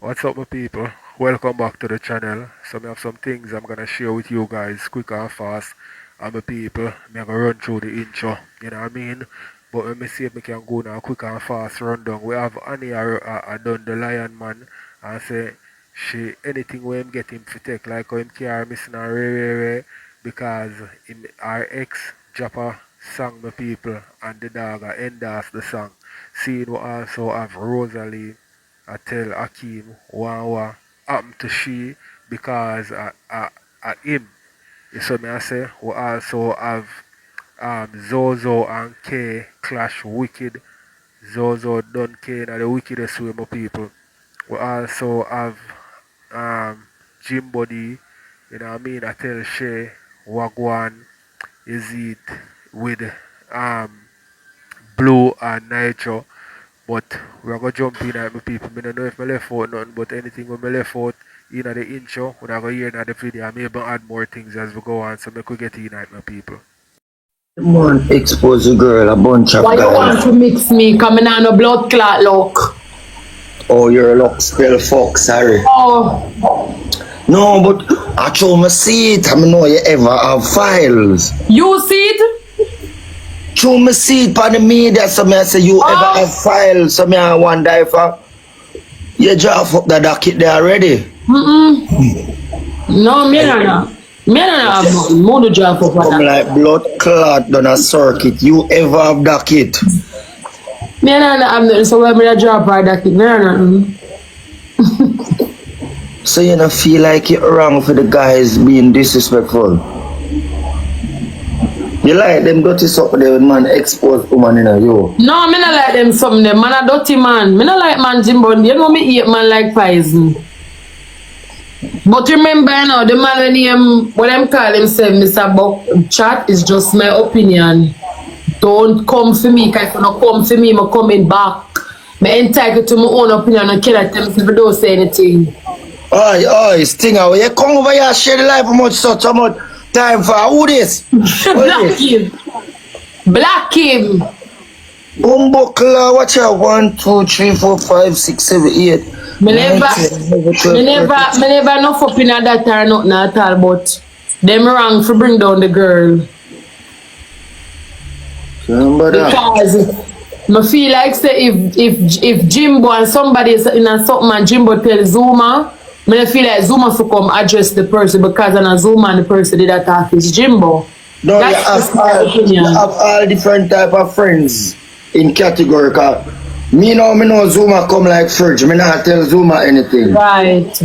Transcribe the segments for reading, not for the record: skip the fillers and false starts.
What's up, my people? Welcome back to the channel. So, I have some things I'm gonna share with you guys quick and fast. And my people, I'm gonna run through the intro, you know what I mean? But let me see if we can go now quick and fast rundown. We have Annie done the lion man and say she anything we him get him to take like how him care missing a rare because our ex drop a song my people and the dog endorse the song. Seeing we also have Rosalie I tell Akeem what happened to she because him. You saw me I say we also have Zozo and K clash wicked. Zozo done K na the wickedest way my people. We also have Jim Body, you know what I mean? I tell Shay Wagwan is it with um Blue and Nitro. But we're gonna jump in at my people. I don't know if I left out nothing, but anything when I left out in the intro, when I go hear in the video, I may even add more things as we go on so I could get in at my people. Come on, expose the girl, a bunch of Why guys. you want to mix me? Coming on a blood clot look. Oh, you're a lock spell fuck, sorry. Oh, No, but I told me see it. I know you ever have files. you see it? Show me see it on the media, so me I say you ever have files. So me I wonder if you draft up the docket there already. No, me no. Me no have nothing. More to drop up on Come that. like blood clot done a circuit. You ever have docket? Me no have nothing. So when me drop her that kid, me no nothing. So you don't feel like you're wrong for the guys being disrespectful? You like them dirty something there when man expose woman in a you. No, me no like them something. Them man a dirty man. Me no like man Jimbo. You know me hate man like poison. But remember, you know, the man when them call himself Mr. Buck chat is just my opinion. Don't come for me, because if you don't come for me, I'm coming back. I'm entitled to my own opinion and cannot tell me if you don't say anything. Oi, Stinger, you come over here, share the life how much time for who this? Black him. Black him. Bumbukla, watch out, 1, 2, 3, 4, 5, 6, 7, 8. Me never enough up in that or nothing at all, but them wrong for bring down the girl. Because I feel like say if Jimbo and somebody is in a something and Jimbo tell Zuma, I feel like Zuma for come address the person because on a Zuma and the person did attack is Jimbo. No, you have all different type of friends in category. Me know Zuma come like fridge. Me not tell Zuma anything. Right.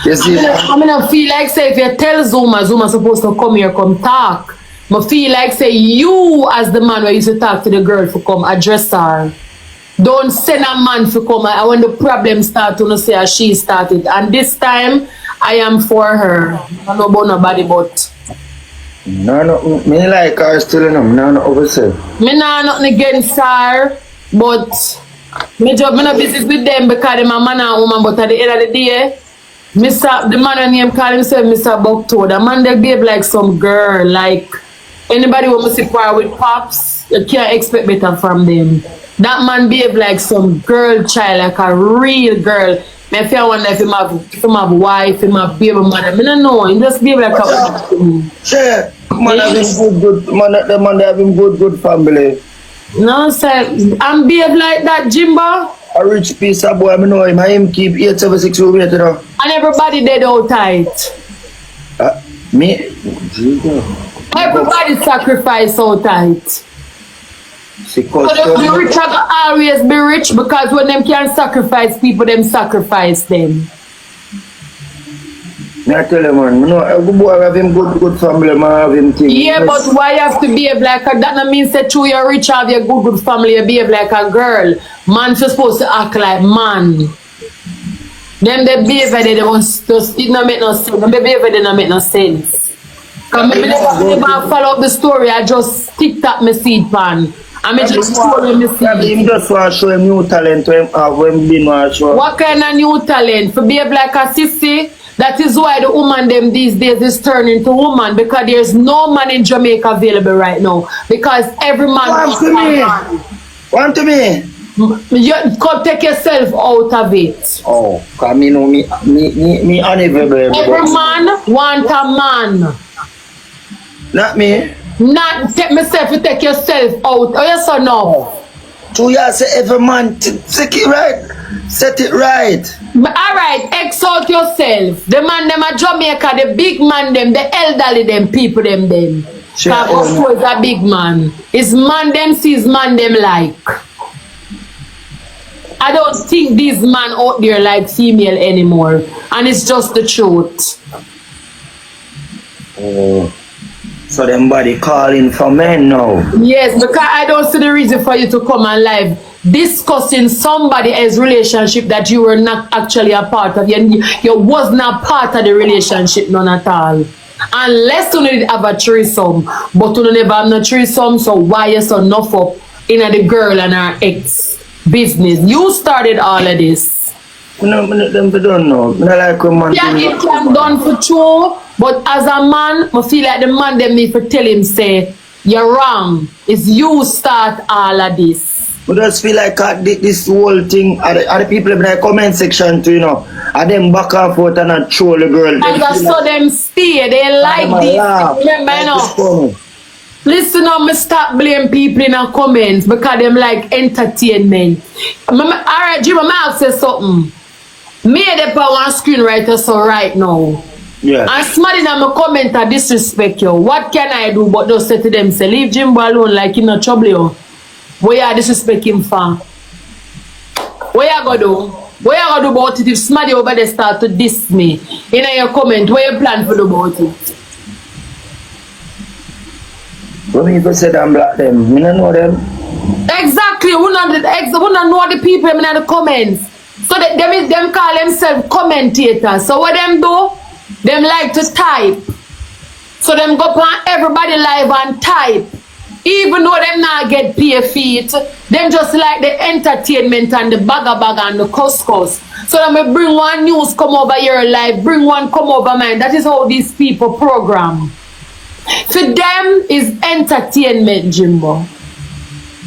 You see? I mean, feel like say if you tell Zuma supposed to come here, come talk. I feel like say you as the man where used to talk to the girl for come address her. Don't send a man to come and when the problem start to say she started. And this time I am for her. I don't know about nobody but No, me like her still no oversell. me nah nothing against her, but me no business with them because them a man and woman, but at the end of the day, the man name call himself Mr. Bucktoad. The man they behave like some girl, like anybody who must par with pops, you can't expect better from them. That man behave like some girl child, like a real girl. Me if I wonder if him have wife, him have baby mother. Me no know, he just behave like a Sure, man having good the man having good family. no sir, I'm behave like that, Jimbo. A rich piece of boy, I know him keep 876 over here, you know. And everybody dead out tight. Me? Everybody sacrifice out tight. So the rich are always be rich because when them can sacrifice people, them sacrifice them. I tell you, man, no, a good boy have him good family, man, have him thing. Yeah, but why you have to behave like a, that no means that you are rich, have your good family, you behave like a girl. Man supposed to act like man. Them they behave like they just it no make no sense. Them they behave like they no make no sense. Cause me never follow up the story, I just TikTok me seed pan. I mean just follow me seed. Him just want to show him new talent when been want to show. What kind of new talent? For behave like a sissy? That is why the woman them these days is turning to woman because there's no man in Jamaica available right now. Because every man Want to me? You could take yourself out of it. Oh, cause me know me unavailable. Every man want a man. Not me. Not take myself to take yourself out. Oh, yes or no? So you say every man take it right. Set it right. Alright, exalt yourself. The man them a Jamaica, the big man them, the elderly them, people them. Sure. Cause is a big man. It's man them sees man them like. I don't think these man out there like female anymore. And it's just the truth. Oh. So them body calling for men now. Yes, because I don't see the reason for you to come on live discussing somebody else's relationship that you were not actually a part of. You was not part of the relationship, none at all. Unless you did have a threesome, but you never have no threesome, so why you so enough up in the girl and her ex business? You started all of this. No, them don't know. No like a man. Yeah, it can done for true, but as a man, I feel like the man them need to tell him say, you're wrong. It's you start all of this. I just feel like this whole thing, are the people in the comment section too, you know, are them back and forth and not troll the girl. And I saw them stay, they like this. Remember, you know. Listen up, me stop blame people in the comments because them like entertainment. Alright, Jim, I'm ask you something. Me the power screenwriter so right now. Yeah. And somebody in my comment a disrespect you. What can I do but just say to them, say leave Jimbo alone like him not trouble you. What you disrespect him for? What you gonna do? What you gonna do about it if somebody over there start to diss me? In your comment, what you plan for do about it? When people say them black them, me don't know them. Exactly, we don't know the people in the comments. So them call themselves commentators. So what them do? Them like to type. So them go on everybody live and type. Even though them not get pay feet, them just like the entertainment and the bag and the couscous. So them will bring one news come over your life, bring one come over mine. That is how these people program. For them is entertainment, Jimbo.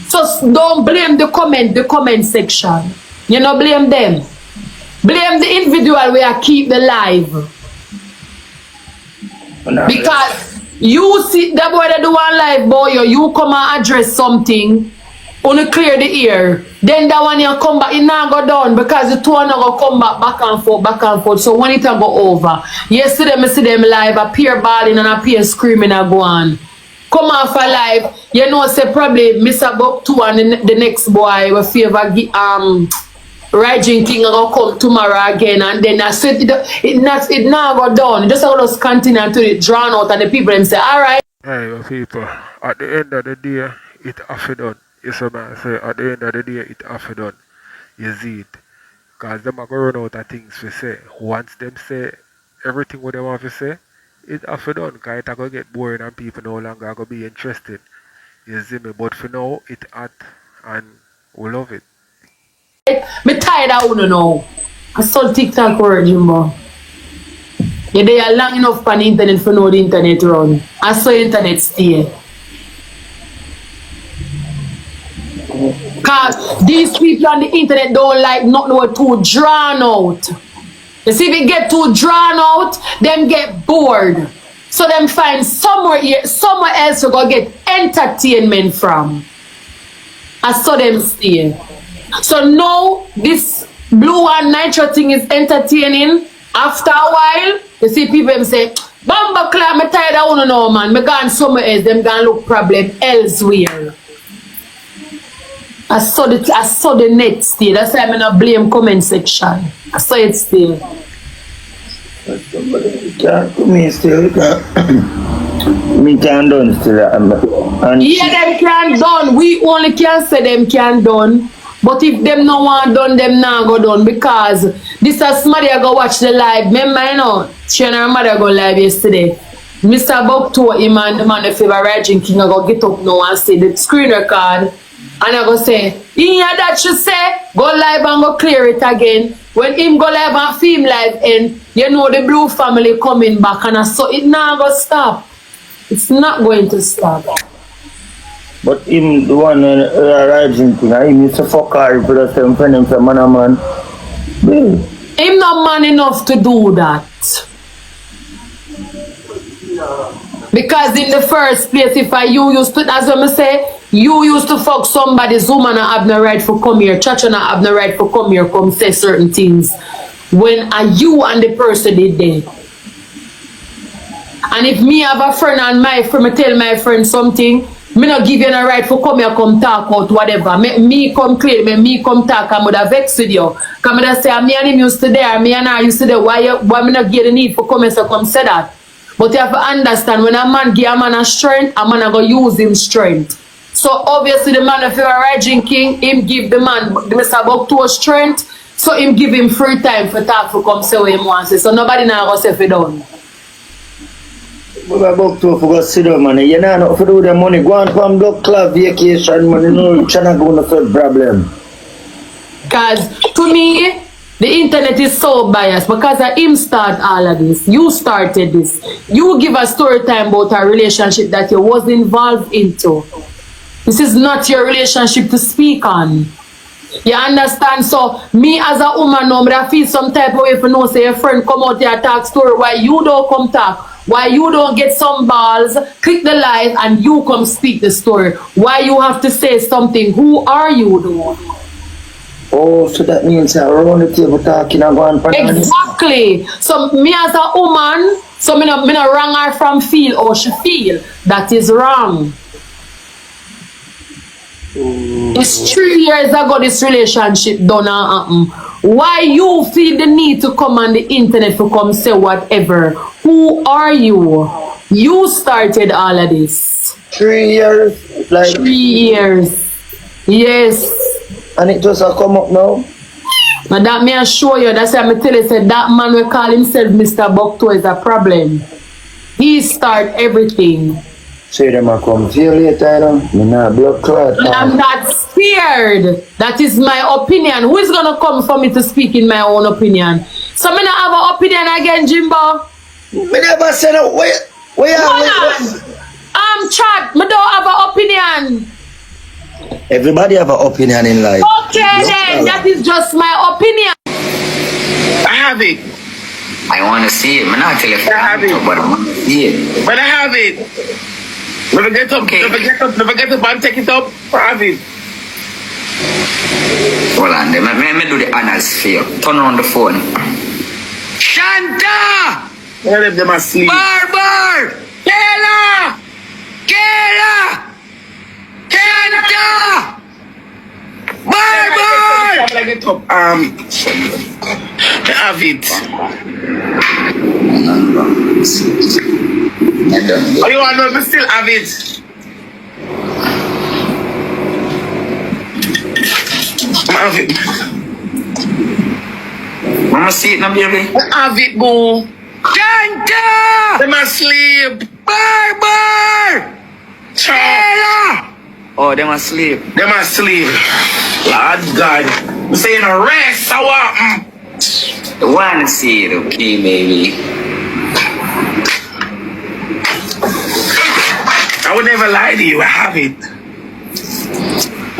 So don't blame the comment section. You know, blame them. Blame the individual where I keep the live. Because you see the boy that do one live, boy, you come and address something, only clear the air. Then that one you come back, it not go down because the two are not go come back and forth. So when it go over, yesterday I see them live, appear bawling and appear screaming and go on. Come off a live, you know, say probably Mr. Buck 2 and the next boy will favor Raging King will come tomorrow again, and then I said it not go down. It just continue until it drawn out and the people them say, alright. Hey, well, people, at the end of the day, it have done. Yes, man, say at the end of the day, it have done. You see it. Because them are going to run out of things to say. Once them say everything what they want to say, it have done. Because it going to get boring and people no longer going to be interested. You see me? But for now, it at and we love it. Me tired of uno now. I saw TikTok word, Jimbo. Yeah, they are long enough on the internet for know the internet run. I saw internet stay. Cause these people on the internet don't like nothing too drawn out. You see, if it get too drawn out, them get bored. So them find somewhere else to go get entertainment from. I saw them stay. So now this blue and nitro thing is entertaining. After a while, you see people them say, Bamba Club, me tired of uno now, man. Me gone somewhere else, them gonna look problem elsewhere. I saw the net stay. That's why I'm not blame comment section. I saw it stay. Me still me can done still. Yeah, them can done. We only can say them can done. But if them no want done, them not go done because this is somebody I go watch the live. Remember, you know, she and her mother go live yesterday. Mr. Buck told him and the man the favorite Raging King I go get up now and say the screen record. And I go say, you hear that she say, go live and go clear it again. When him go live and film live and you know the Blue family coming back and I saw it not go stop. It's not going to stop. But him, the one arrives in thing, him used to fuck her for the same friend, him say, man, a man. Yeah. Him not man enough to do that. Because in the first place, if you used to, as I say, you used to fuck somebody's woman and have no right for come here, church and have no right for come here, come say certain things. When you and the person did that. And if me have a friend and my friend, me tell my friend something, me not give you no right for come here, come talk out, whatever. Me come claim, me come talk, I would have vexed with you. Come and say, me and him used to there, me and her used to there, why me not get the need for come and so come say that? But you have to understand, when a man give a man a strength, a man go use him strength. So obviously the man, if you are right drinking, him give the man, Mr. Buck to a strength, so him give him free time for talk for come say what him wants. So nobody now go say if he done. But I book to for go sit down, man. You know not for do the money. Go on from the club vacation, man. You know you cannot go no third problem. Because to me, the internet is so biased because of him start all of this. You started this. You give a story time about a relationship that you was involved into. This is not your relationship to speak on. You understand? So me as a woman now, I feel some type of way if you know say your friend come out here talk story why you don't come talk. Why you don't get some balls, click the live and you come speak the story. Why you have to say something? Who are you though? Oh, so that means around the table talking and going for exactly. So me as a woman, so me not wrong her from feel or she feel. That is wrong. It's 3 years ago this relationship done happen. Why you feel the need to come on the internet to come say whatever? Who are you? You started all of this. 3 years? Like 3 years. Yes. And it just a come up now? Now that me assure you, that's why I tell you, said that man will call himself Mr. Buckto is a problem. He start everything. Say them a come see you later, you know? Me not blood clot. I'm not scared. That is my opinion. Who is gonna come for me to speak in my own opinion? So me not have an opinion again, Jimbo. Me never said no. Where Chad, me don't have an opinion. Everybody have an opinion in life. Okay then, that is just my opinion. I have it. I want to see it. I'm not telling you. I have it. But I want to see it. But I have it. Never get up, Okay. never get up and take it up. I have it. Hold on. Let me do the honors for you. Turn on the phone. Shanta! One of them asleep. Barbar! Kayla! Kayla! Shanta! Barbar! I get up. I have it. Oh, you want to know if I still have it? I have it. Mama see it now, baby? I have it, boo. Shanta! Them asleep. Barbar! Chop. Kayla! Oh, them asleep. Them asleep. Lord God. I'm saying a rest. I want. I want to see it, okay, baby? I would never lie to you. I have it.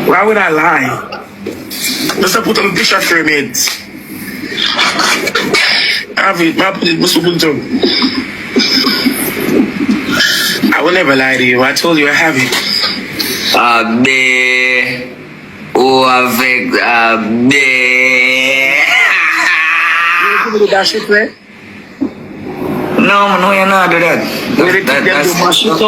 Why would I lie? Just to put on a picture frame it. I have it. I would never lie to you. I told you I have it. Abbe. Oh, avec Abbe. You do that shit, man? No, you're not do that. You did them do my shit up?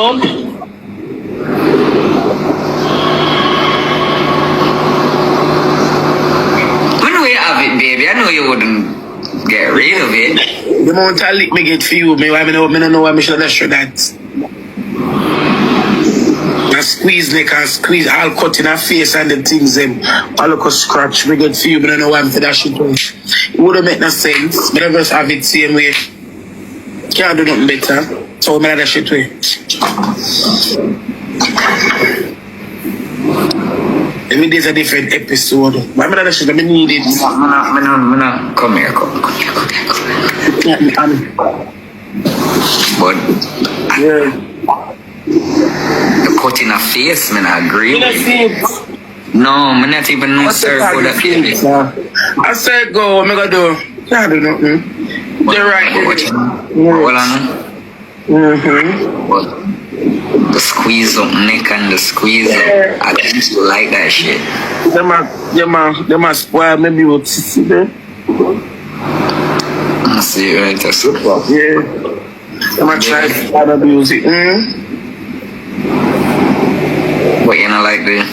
I know you have it, baby. I know you wouldn't get rid of it. The moment I lick me get for you, me, I don't know why I should have show that. I squeeze neck and squeeze all cut in her face and the things them all look a scratch me get for you, but I don't know why I'm for that shit. It wouldn't make no sense. But I just have it same way. Can't do nothing better. So I'm that shit way. Every day's a different episode. Why am I that shit? I need it. Come here. Yeah, But yeah. The cut in a face, man, I agree You know, with you. see, No, I'm not even know sir for that baby. I said go, what am I gonna do? Can't do nothing. They're right. What you know? Well, I know. What? The squeeze up neck and the squeeze up. I used to like that shit. Them a spoil maybe with see them. I see it right there. Yeah. Them a try to abuse it. But you know, like the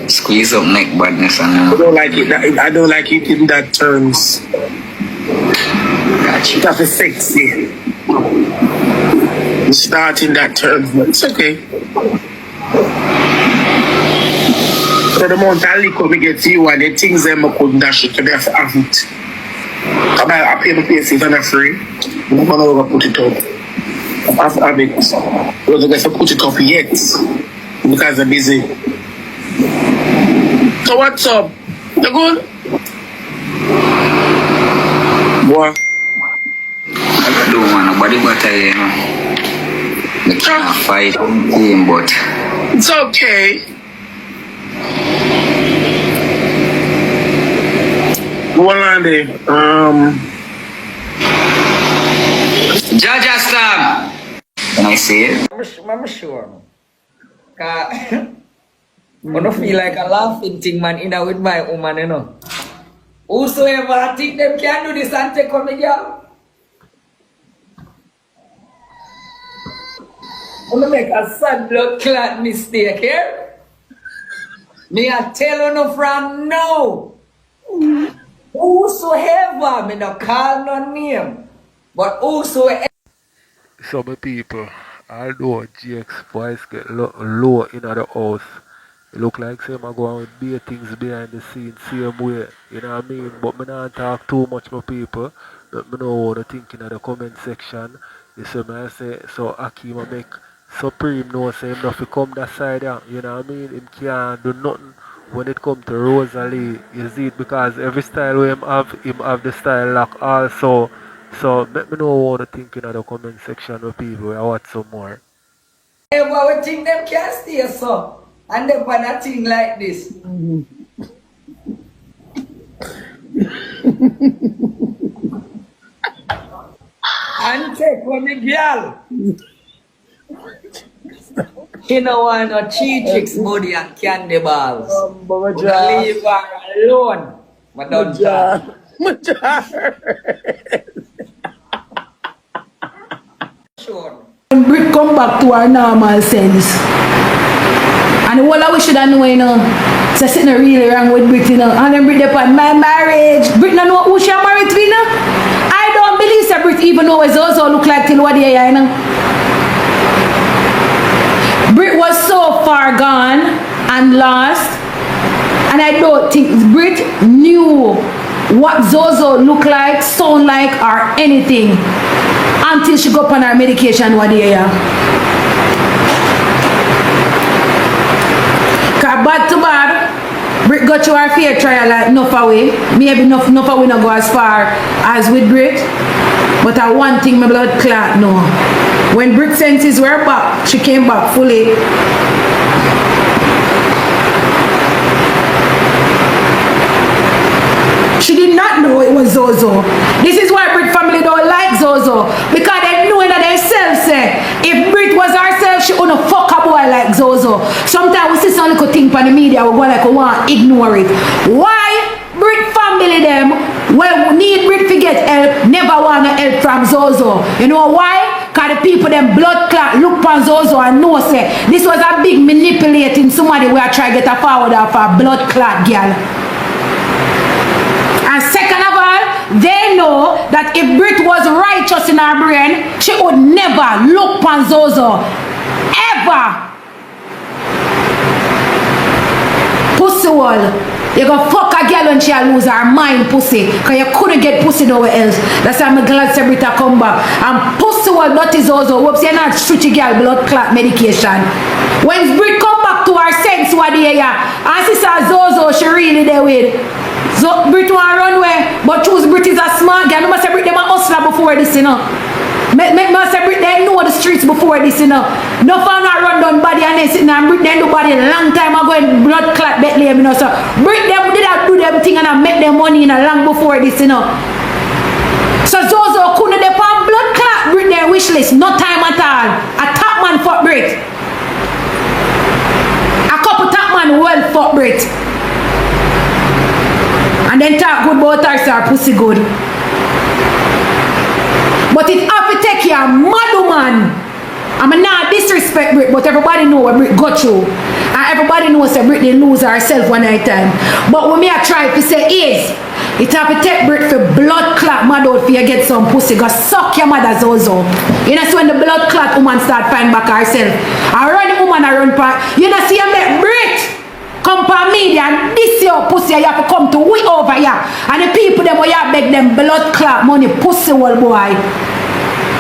squeeze up neck badness and I don't like it. I don't like it in that terms. gotcha. That's sexy. It's not in that terms, but it's okay. So the amount of liquor we get to you and the things them I couldn't dash it to me have it. I pay my places and I'm free. I'm not gonna put it up. I have it. I don't get to put it up yet because I'm busy. So what's up? You good? What? I don't want nobody but I, you know. I can't fight him, but It's okay. Walande, Jaja Stam. Can I say it? I'm sure. I don't feel like a laughing thing, man, in with my woman, you know. Whosoever I think them can do this and take on the girl. I'm gonna make a sad blood clot mistake here. Me I tell you no from now. Whosoever, me no call no name. But whosoever. Some people, although GX voice get low in the house, it look like say I go on with big things behind the scenes same way, you know what I mean? But me not talk too much with people, but me know what they think in the comment section. You see me I say, so Akeem I make Supreme know say him not fi come that side, you know what I mean? Him can't do nothing when it come to Rosalie. You see it because every style him have the style lock also. So let me know what you think in the comment section with people. I want some more. Whoever we think them can stay so. And them want a thing like this. And take on the girl. You know want no cheat body and candy balls. We leave her alone. But don't talk. Sure. When Brit come back to our normal sense. And all I wish should know, you know, so something really wrong with Brit, you know. And then Brit upon my marriage. Brit don't know who she married to, you know. I don't believe that Brit even know what also look like till what they are, you know. Brit was so far gone and lost. And I don't think Brit knew what Zozo look like, sound like, or anything. Until she go up on her medication one day, yeah. Cause bad to bad, Brit got to her fair trial like enough away. Maybe enough away not go as far as with Brit. But I one thing my blood clot no. When Brit senses were back, she came back fully. She did not know it was Zozo. This is why Brit family don't like Zozo. Because they know that themselves say, if Brit was herself, she wouldn't fuck a boy like Zozo. Sometimes we see some little thing on the media, we go like, we want to ignore it. Why Brit family them, when we need Brit to get help, never want to help from Zozo. You know why? Because the people them blood clot look on Zozo and know say, this was a big manipulating somebody where I try to get a forward off a blood clot girl. And second of all, they know that if Brit was righteous in her brain, she would never look on Zozo. Ever. Pussy wall. You go fuck a girl when she lose her mind, pussy. Because you couldn't get pussy nowhere else. That's why I'm glad Brit come back. And pussy wall, not is Zozo. Whoops, you're not stretchy girl blood clot medication. When Brit come back to her sense, what do you hear? And she saw Zozo, she really there with. So Brit want run away, but choose Brit is a smart girl. I must say Brit them a hustler before this, you know. Make me say Brit they know the streets before this, you know. No fun not run down body and they sitting and Brit them do body a long time ago in blood clot Bethlehem, you know. So Brit them did that do them thing and I make them money in a long before this, you know. So Zozo couldn't depend blood clot Brit their wish list, no time at all. A top man fuck Brit. A couple top man well fuck Brit. And then talk good about her, so her pussy good. But it have to take you a mad woman. I'm not disrespect Brit, but everybody know what Brit got through. And everybody knows that Brit didn't lose herself one night time. But what me I try to say is, it have to take Brit for blood clot mad out for you get some pussy. Go suck your mother Zozo. You know, so when the blood clot woman start find back herself. I run the woman, I run part. You know, see you make Brit come for media and this your pussy you have to come to we over here. And the people them where you beg them blood clot money pussy old boy.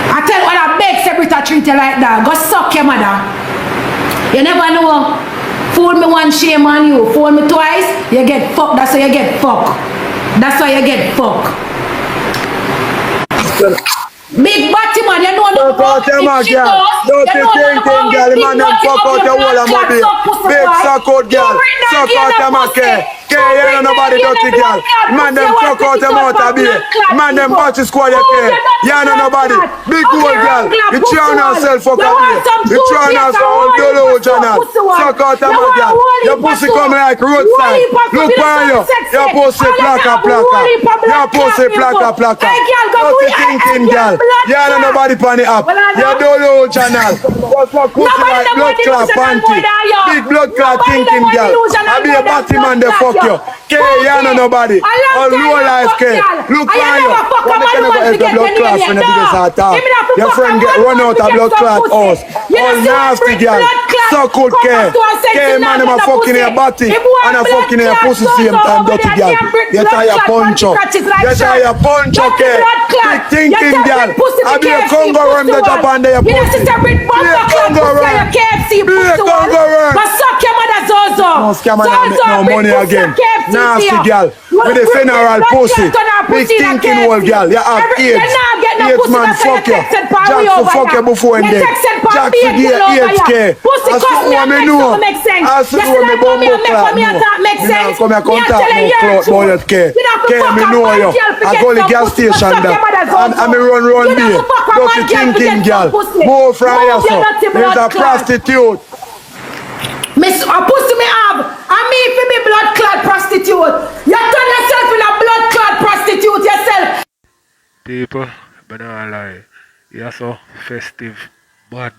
I tell you when I beg Sebrita treat you like that. Go suck your mother. You never know. Fool me once, shame on you. Fool me twice, you get fucked. That's why you get fucked. That's why you get fucked. Big batty man, you know no Fuck out them girl. Don't you think girl, man them fuck out your whole of my big suck out girl. Suck out them okay. Okay, you know nobody dirty girl. Man them fuck out them out of beer. Man them batch squad you care. You know nobody. Big old girl. You trying yourself fuck out beer. You trying yourself dolo channel. Suck out them girl. Your pussy come like roadside. Look for you. Your pussy plaka plaka. Your pussy plaka plaka. Don't you thinking girl. You know nobody pan it up. You dolo channel. Just fuck pussy like blood clot panty. Big blood clot thinking girl. I be a batty man the fuck you. Okay, you know nobody. On low life care. Look for you. When they can never help the blood clot when the biggest heart out. Your friend get run out of blood clot house. All nasty girl. So good care. Okay, man, I'm a fucking your body. And I'm fucking your pussy same time dirty girl. You try your punch up. You try your punch up, okay. Big thinking girl. I be a Congo worm that up under your pussy. Be a Congo worm. Be a Congo worm. But suck your mother Zozo. No scam and I make no money again. Nasty girl. With the funeral pussy. Big thinking old girl. You have AIDS. AIDS man fuck you. Jack to fuck you before and then. Jack to give you 8K. As to what me know. As to what me bumbo clock know. You know come here contact no clout about that K. K me know you. I go to the gas station there. And me run there. Dirty thinking girl. More from here so. There's a prostitute. Miss, a pussy me have. I mean for me blood clot prostitute. You turn yourself in a blood clot prostitute yourself. People, but not lie. Yeah, so festive. Bad.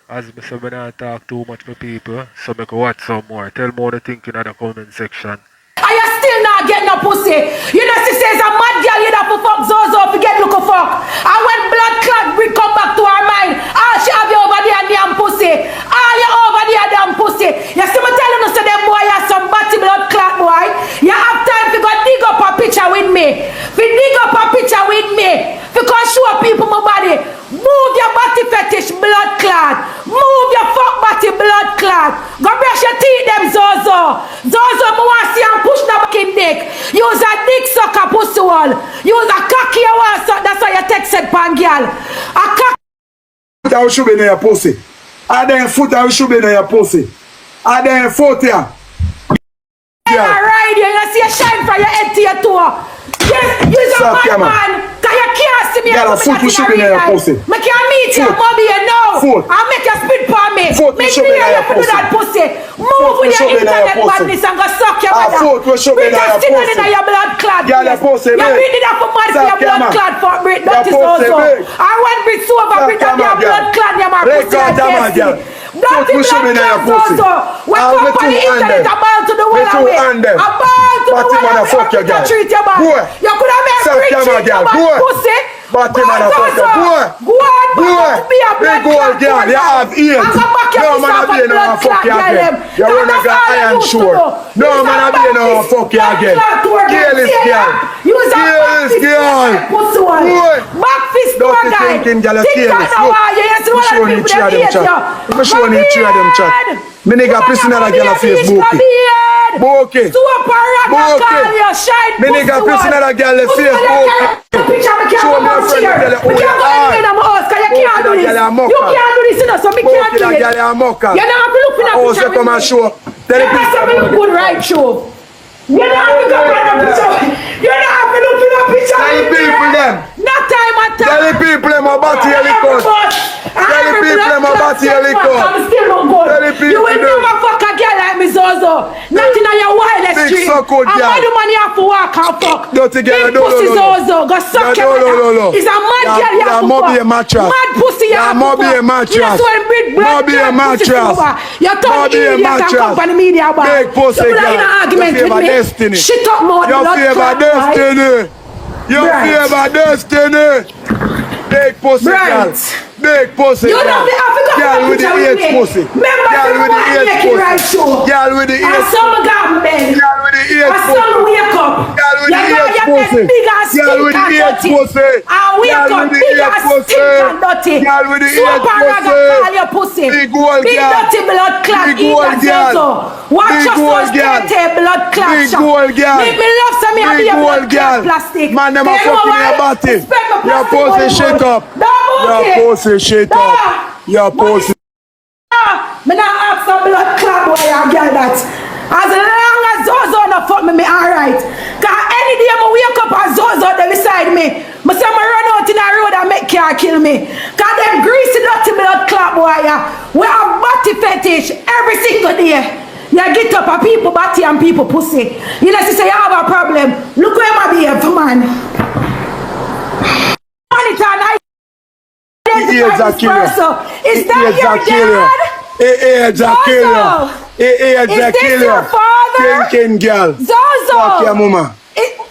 As me say, I don't talk too much for people, so I can watch some more. Tell me what you think in the comment section. I still not get no pussy. You know, she says a mad girl, you know, for fuck Zozo, to get look a fuck. And when blood clot bring come back to her mind, she have you over there damn pussy. You over there damn pussy. You see me telling you, so them boy have some batty blood clot boy. You have time to go dig up a picture with me. Because show people my body. Move your body fetish blood clot. Move your fuck body blood clot. Go brush your teeth them Zozo. Zozo me want see and push the back in dick. Use a dick sucker pussy wall. Use a cocky you want suck. That's why you texted pan girl. A cock. Foot I should be in your pussy. I then foot I should be in your pussy. I then foot here. Right here, you see a shine from your head to your toe. Yes, you're a man. Cause you can't see me. Yeah, foot we should be in your pussy. I can't meet you, mommy, you know. I'll make you spit for me. Make me hear you do that pussy. Move with your internet badness and go suck your mother. Foot we should be in your pussy. Bring in your blood clot. Yeah, the pussy big. You bring it up for mad for your blood clot for Brit. That is also. I want Brit so over Brit and your blood clot. Your pussy like KFC. Don't be blood clot also. When come on the internet, a ball to the wall away. A ball to the wall away. You treat your man. You could have made Brit treat your man pussy. Batty motherfucker, go on, big old girl, you have ears. No man be no fuck you again. You run a guy iron shore. No man be no fuck you again. Careless girl. Careless girl. Back fist to a guy. Thinking girl, careless. Look, I'm showing you three of them chat. I'm showing you three of them chat. Me nigga pissing at a girl Facebook. Bokeh. Me nigga pissing at a girl Facebook. Show me a friend tell you who you are. a mocker. You can't do this, you know, so me can't do it. Girl a mocker. You don't have to look in a Oh, picture. come and show. Tell the You have to look good right show. You don't have to come in a picture. You don't have to look in a picture. Tell the people them. No time at all. Tell the people them about the helicopter. Tell the people them about the helicopter. I'm still not good. Tell the people You will them. never fuck a girl like me, Zozo. Not in your wireless Big street. suck out I'm girl. the man you have to walk and fuck. Dirty girl, Big pussy Zozo. Go suck your mother. It's a mad girl you have to fuck. Moby a mattress. Mad pussy you have to fuck. Moby a mattress. Yes, when big black Moby a mattress. You turn Moby a idiot and mattress. come on the media about. Big pussy You girl. in an argument You with favor me. destiny. Shit up mouth. You blood favor clot, right? destiny. You Right. favor destiny. Big pussy Right. girl. Big pussy You girl. know the African Girl with the picture H pussy. Remember Girl the with the one H naked right pussy. show. Girl with the And H some got bed. Girl with the H And some pussy. wake up. Girl with You the know H you pussy. get big and Girl with stink the and H dirty. pussy. And wake Girl up with the big H and pussy. stink and dirty. Girl with the Soap H and rag and pussy. call your pussy. Big old Big girl. dirty blood clot. Big Eat old that girl. Zozo. Watch Big your old son girl. dirty blood clot. Big shop. old girl. Make me love some of Big your blood old clot girl. plastic. Man, them a They know fucking why? your body. Respect my Your plastic pussy body. shit up. Don't Your move it. pussy shit up. Your pussy. Me not ask some blood clot boy and girl that. As long as Zozo not fuck me alright. Cause any day I wake up and Zozo there beside me, I say I run out in the road and make car kill me. Cause them greasy dirty blood clot boy, we have body fetish every single day. You get up a people body and people pussy. You know, say you have a problem. Look where my behave, man. AIDS a killer. Is that your dad? AIDS a killer. AIDS a Is this killer. your father? Thinking girl. Zozo! Fuck your mama.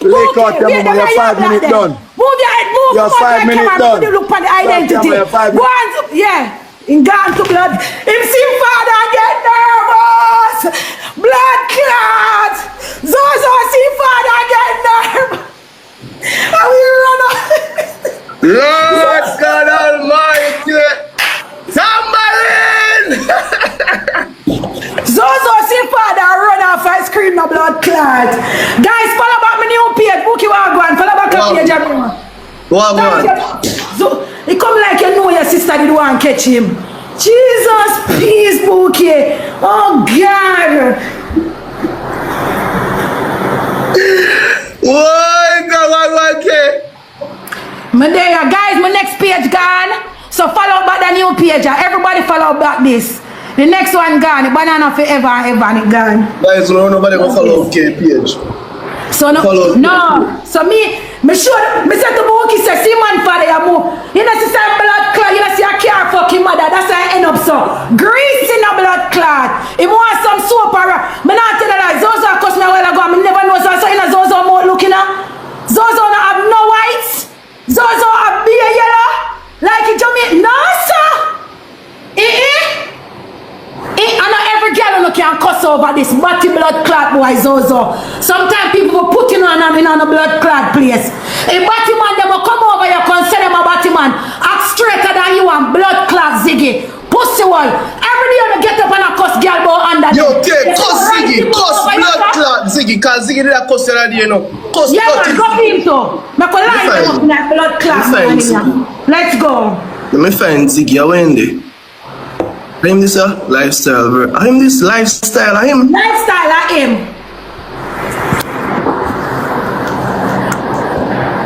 Lick out your mama. You're 5 minutes done. Move your head, move. You're 5 minutes done. Look at the identity. Fuck your mama, 5 Go on to, yeah. In gone to blood. Him see father get nervous. Blood clot. Zozo see father get nervous. And we run out. Lord God Almighty. Tambourine. Zozo see father run off and scream the blood clot. Guys, follow back my new page. Book you are going. Follow back the page, everyone. So, it come like you know your sister did want to catch him. Jesus, peace, Bookie. Oh, God. Why God Almighty? My there, guys, my next page gone. So follow back the new page. Everybody follow back this. The next one gone. The banana forever and ever and it gone. Guys, nobody will follow K page. So no, So me sure, me say to Bookie say, see man father you move. You know see some blood clot, you know see a car fucking mother. That's how I end up so. Grease in the blood clot. If you want some soap or me not tell you that Zozo cuss me a while ago. I never know so in a Zozo mouth looking at. Zozo not have no whites. Zozo have beer yellow. Like it Jamaica. No sir. I know every girl who can cuss over this body blood clot boy Zozo. Sometimes people will put in on a blood clot place. A body man them will come over you consider them a body man. Act straighter than you and blood clot Ziggy. Pussy wall. Every day you get up and a cuss girl boy under them. Yo, take cuss Ziggy, cuss blood clot Ziggy, cause Ziggy did a cuss already, you know. Cuss yeah, blood. man, drop him too. Me could lie them up in that blood clot man. Let's go. Let me find Ziggy, I went there. I'm this lifestyle, bro. I'm this lifestyle, I am. Lifestyle I am.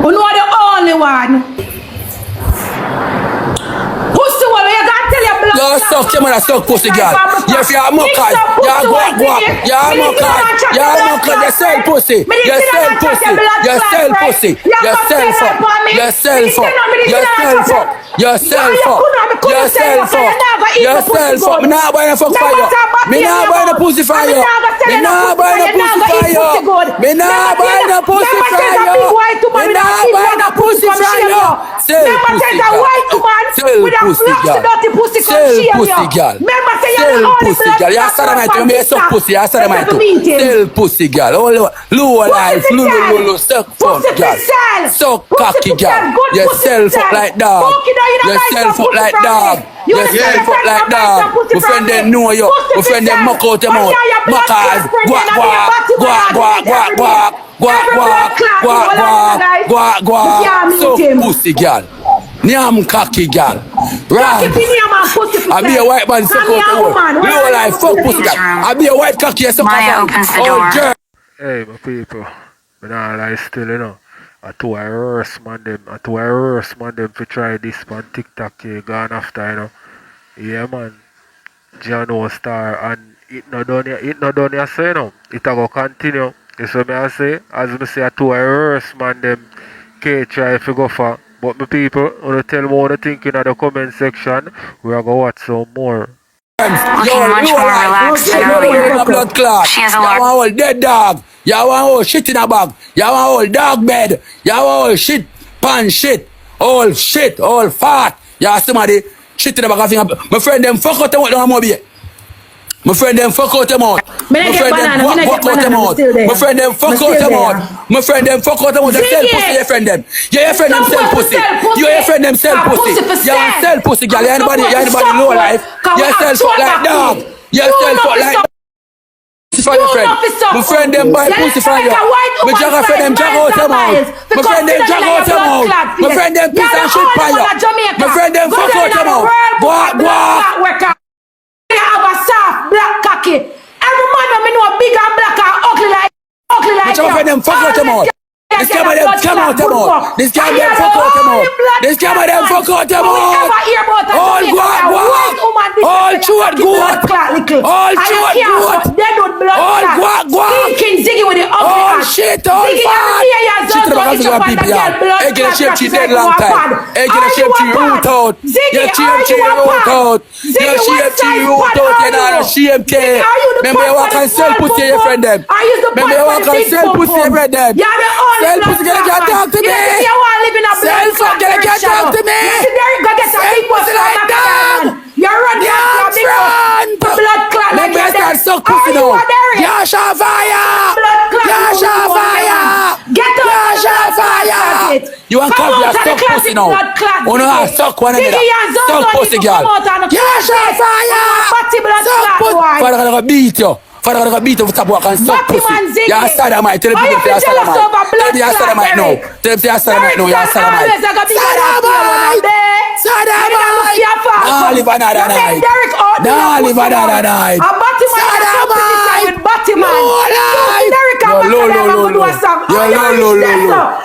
You know the only one. Pussy one, you gotta tell your blood. Yo, suck your mother, suck pussy girl. You if you're a mucker, you're a mucker, you sell pussy, you sell pussy, you sell pussy, you sell fuck, you sell fuck, you sell fuck, you sell fuck, you sell fuck, you sell fuck. Me nah buy no fuck for you. Me nah buy no pussy for you. Me nah buy no pussy for you. Me nah buy no pussy for you. Me nah buy no pussy for you. Sell pussy girl. Sell pussy girl. Sell pussy girl. Sell pussy girl. You said that you may suck pussy. You said that too. Sell pussy girl. Low life, lulu, suck fuck girl. Suck cocky girl. You sell fuck like dog. You sell fuck like dog. You sell fuck like dog. My friend them know you. My friend them muck out your mouth. Muckers. Guac, guac. Suck pussy girl. Nyam cocky girl. Right. I be a white man suck out the world. Low life, fuck pussy girl. I be a white cocky suck out the world. Hey, my people. Me nah lie still, you know. I too I worse man them to try this on TikTok gone after, you know. Yeah man. Jano star and it not done yet, say no. It a go continue. You see me I say? As me say I too I worse man them try to go for. But my people, wanna tell me what you think in the comment section. We are gonna watch some more. Looking much more relaxed than earlier. Blood clot. She has a lot. You want all dead dog. You want all shit in a bag. You want all dog bed. You want all shit, pan shit, all fat. You have somebody shit in the bag of thing. My friend them fuck out them out down mobile. My friend them fuck out them out. My friend them walk out them out. My friend them fuck out them out. My friend them fuck out them out. They sell pussy, your friend them. Yeah, your friend them sell pussy. Your friend them sell pussy. You sell pussy, girl. You anybody low life. You sell fuck like dog. You sell fuck like dog. For your friend. My friend them buy pussy for you. My jagger friend them jag out them out. My friend them jag out them out. My friend them piss and shit for you. My friend them fuck out them out. Walk. Have a soft black cocky. Every man of me know big and black and ugly like you. But them fuck out them out. This camera them come out them out. This camera them fuck out them out. This camera them fuck out them out. All guac. All short goat. All short goat. All guac. King Ziggy with the ugly all shit, all fat. Shit to the back of the people, yeah. Hey, get a shape tree dead long time. Hey, get a shape tree root out. Get a shape tree root out. Get a shape tree root out. You're not a shame K. Remember you walk and sell pussy your friend them. Remember you walk and sell pussy your friend them. Sell pussy, get a talk to me. Sell fuck, get a talk to me. Sell pussy like that. You're running out front. Blood clot. Let me start suck pussy now. Yasha fire. Yasha fire. Get up. Yasha fire. You want coffee or suck pussy now? Oh no, suck one another. Suck pussy girl. Yasha fire. Suck pussy. Father gonna beat you. Father gonna beat you for stop walk and suck pussy. You're sodomite. Tell them you're sodomite. Tell them you're sodomite now. Tell them you're sodomite now. You're sodomite. Sodomite. Nah, live another night. Nah, live another night. Sodomite. No life.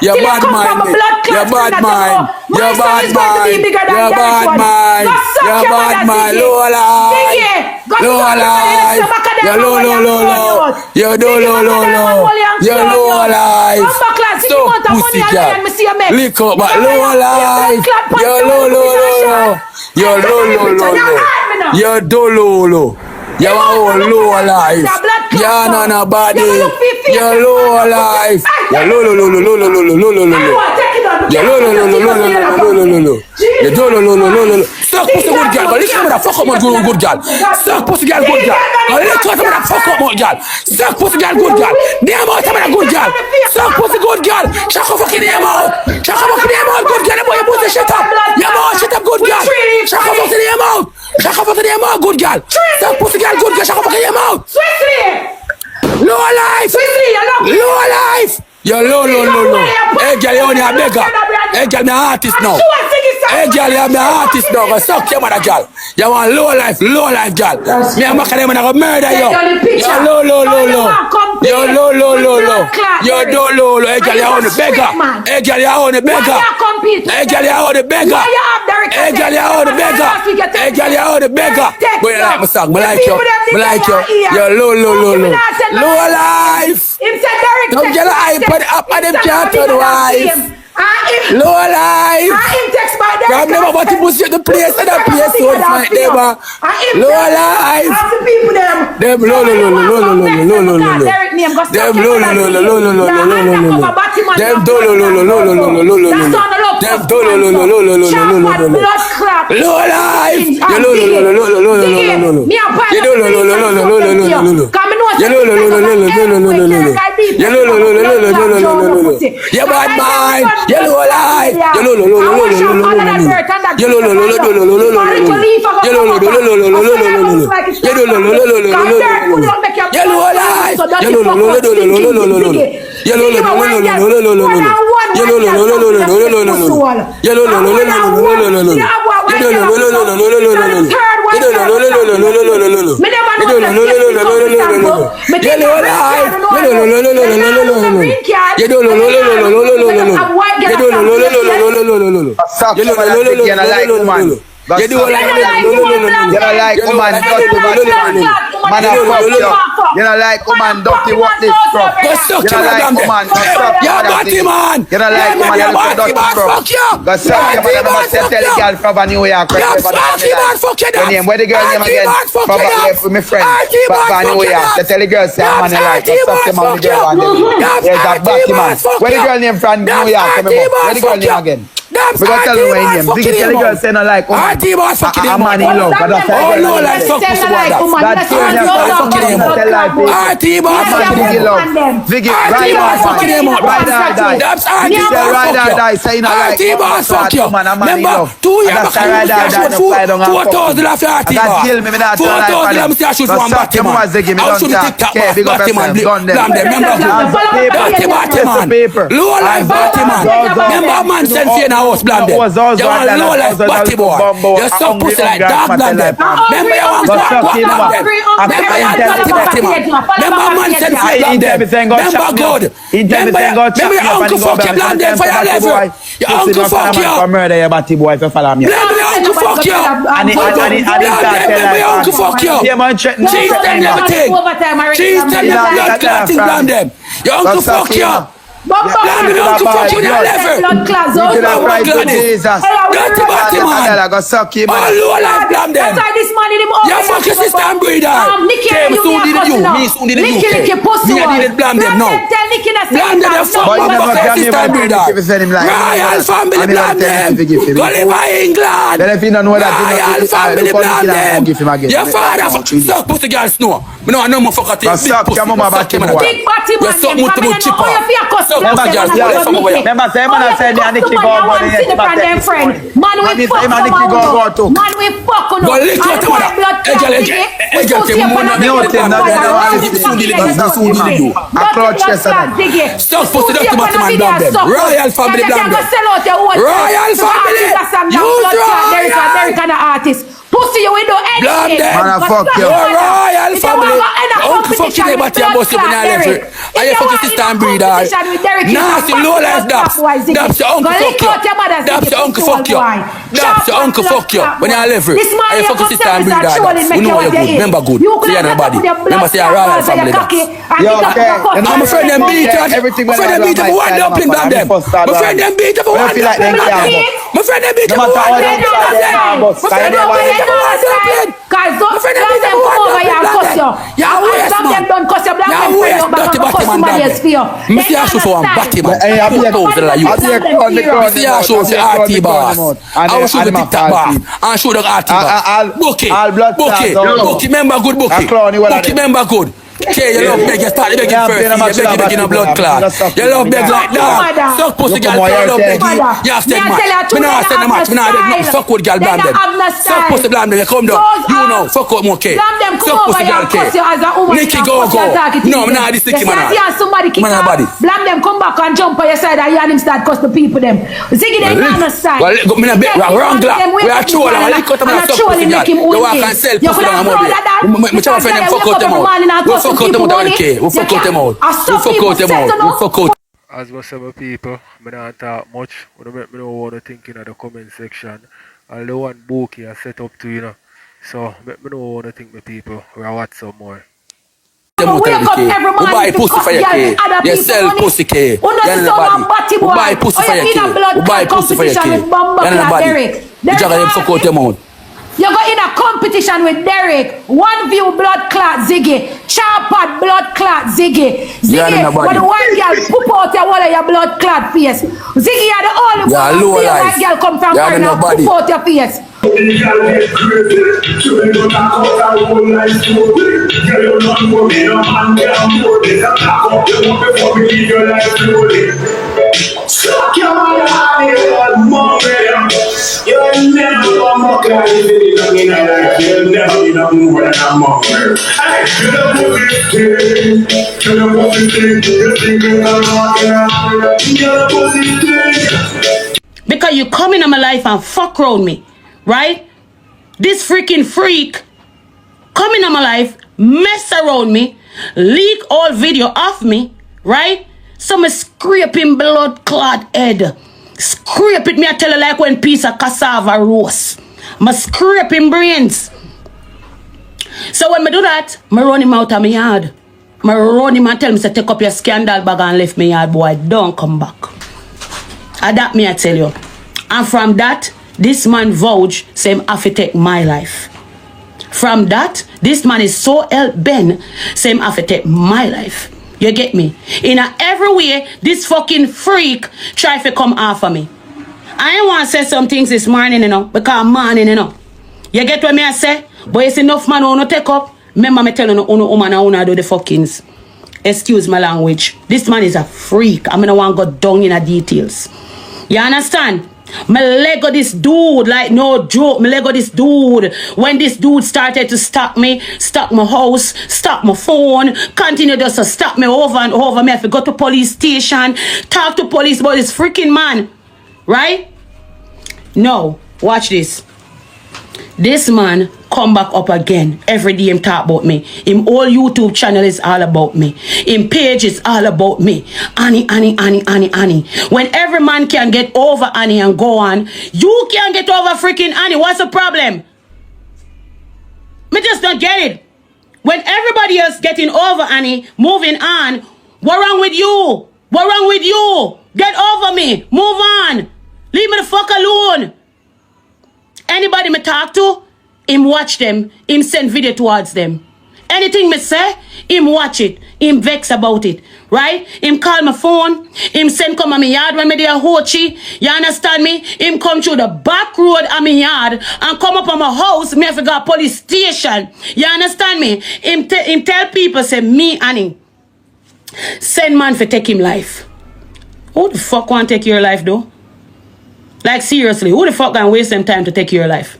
You're bad mind. You're bad mind. You're bad mind. You're bad mind. You're bad mind. Low life. Low life. You're low. You're low. You're low life. So pussy girl. Lick up but low life. You're low. You're low. You're low. You're all low life. You're not a body. You're low life. You're low. You're low. Suck pussy good girl. Go listen to that fuck up my good girl. Suck pussy girl good girl. Go listen to that fuck up my girl. Suck pussy girl good girl. Name out some of that good girl. Suck pussy good girl. Shut up fucking name out. Shut up fucking name out good girl. Boy you pussy shut up. Your mouth shut up good girl. Shut up fucking name out. Shut up fucking name out good girl. Suck pussy girl good girl. Shut up fucking name out. Low life. Low life. You're low. Hey girl, you only a beggar. Hey girl, me an artist now. Hey girl, you're an artist now. Go suck your mother, girl. You want low life, girl. Me and Maca them and I go murder you. You're low. You're low. You're low. Hey girl, you're on the beggar. Hey girl, you're on the beggar. Hey girl, you're on the beggar. Hey girl, you're on the beggar. Hey girl, you're on the beggar. But you like my song, I like you. You're low. Low life. Don't get an iPad up and them can't turn wife. Low life. From them about to push you the place and the place so it's like them. Low life. Them low. Them low life. You bad mind. Yellow life. You don't like woman dirty man fuck you. You don't like woman dirty what this from. You don't like woman dirty man. You don't like woman dirty from. Go suck your mother must tell the girl from New York. Where the girl name again? From my friend from New York. Tell the girl say man like suck your mother girl and them. There's a batty man. Where the girl name from New York? Where the girl name again? We got tell them my name. Ziggy tell the girl say no like woman. A man in love. Oh no, like suck pussy brother. That's Ziggy, right die. Ride or die. Say no like woman. A man in love. That's ride or die. No fly down and fuck. That kill me. Me not tell like for them. Go suck your mother Ziggy. Me don't talk. Okay, big up yourself. Gun them. Paper. Low life Batman. Remember man sent you in a house, blam them. You want low life batty boy. You suck pussy like dog, blam them. Remember you want dog, blam them. Remember you batty man. Remember man sent you, blam them. Remember God. Remember your uncle fuck you, blam them for your level. Your uncle fuck you. Murder your batty boy if you follow me. Remember your uncle fuck you. Remember your uncle fuck you. Cheese them everything. Cheese them blood clotting, blam them. Your uncle fuck you. Blam them uncle fuck you down level. Blood clotting. Dirty batty man. Go suck him. All low life blam them. You fuck your sister and breeder. Came soon did you. Me soon did you. Me I did blam them now. Blam them you fuck your sister and breeder. Royal family blam them. Go live in England. Royal family blam them. Your father suck pussy girl snow. Me know I know more fuck at it. Suck your mama batty boy. You suck much too much chipper. Remember say man I said the Nicky go go man we fuck man we fuck on. Go lick your mother. Egel te mona me no thing no a clutch chest suck pussy dirty batman blam them. Royal family blam them. Royal family. There kind of artist. Pussy you will do anything. Man fuck you. Royal family. Uncle fuck you but you must be not left. And you fuck your sister and breeder. Nasty low life daps. Daps your uncle fuck you. Daps your uncle fuck you. Daps your uncle fuck you. When you left it. And you fuck your sister and breeder. We know you're good. Remember good. See nobody. Remember say a royal family daps. I'm a friend them beat it. My friend them beat it for one dumpling blam them. My friend them beat it for one dumpling blam them. My friend them beat it for one dumpling blam them. My friend them beat it for one dumpling. Guys, don't them come over here and cuss you. Them don't cuss you. Black them friend you back and cuss somebody else for you. Me see a show for one batty man. Me see a show for RT bars. I will show the TikTok bar. And show the RT bar. Bookie, member good Bookie. Bookie member good. Okay, you love beg, you start begging first. You begging a blood clot. You love beg like that. Suck pussy girl, you love begging. You have to match. Me not send a match. Me not beg nothing. Fuck with girl, blam them. Suck pussy blam them. You come down. You know, fuck out more K. Suck pussy girl K. Nicky go. No, me not this Nicky man. Man a body. Blam them come back and jump on your side and you and him start cuss the people them. Ziggy them on the side. Well, me not beg wrong glass. We are trolling. I lick out them and suck pussy girl. You walk and sell pussy down a mobile. Me try to find them fuck out them out. Fuck out them out, okay? We fuck out them out. As we say, my people, I don't talk much. We don't make me know what you think in the comment section. I'll the one book here set up to, you know. So, make me know what you think, my people. We'll watch some more. We buy pussy for your kid. You sell pussy kid. We buy pussy for your kid. We buy pussy for your kid. You just them fuck out them out. You go in a competition with Derek. One view blood clot Ziggy. Charpad blood clot Ziggy. Ziggy, when one girl poop out your wall of your blood clot face. Ziggy, you're the only one who feel like girl come from foreign and poop out your face. Suck your mother, you're never gonna cry if you don't in a life. You'll never be no more. I'm more. Hey, you know what it is. You know what it is. You think you're not. You know what it is. Because you come into my life and fuck around me, right? This freaking freak come into my life, mess around me, leak all video of me, right? So me scraping blood clot head. Scrape it, me I tell you like when piece of cassava roast. Me scraping brains. So when me do that, me run him out of my yard. Me run him and tell him to take up your scandal bag and left me yard, boy. Don't come back. And that me I tell you. And from that, this man vouch say him have to take my life. From that, this man is so hell-bent say him have to take my life. You get me? In every way, this fucking freak try to come after me. I ain't want to say some things this morning, you know, because I'm morning, you know. You get what me I say? But it's enough man who no take up. Remember me telling you, uno woman who do the fuckings. Excuse my language. This man is a freak. I mean, I want to go down in the details. You understand? Me Lego this dude like no joke. Me Lego this dude. When this dude started to stalk me, stalk my house, stalk my phone, continue just to stalk me over and over. Me have to go to police station, talk to police about this freaking man. Right? No. Watch this. This man come back up again. Every day him talk about me. Him whole YouTube channel is all about me. Him page is all about me. Annie. When every man can get over Annie and go on, you can't get over freaking Annie. What's the problem? Me just don't get it. When everybody else getting over Annie, moving on, what wrong with you? What wrong with you? Get over me. Move on. Leave me the fuck alone. Anybody me talk to, him watch them, him send video towards them. Anything me say, him watch it, him vex about it, right? Him call my phone, him send come on my yard when me there hochi, you understand me? Him come through the back road of my yard and come up on my house, me have to go to police station, you understand me? Him tell people, say, me Annie, send man for take him life. Who the fuck want to take your life though? Like seriously, who the fuck gonna waste them time to take your life?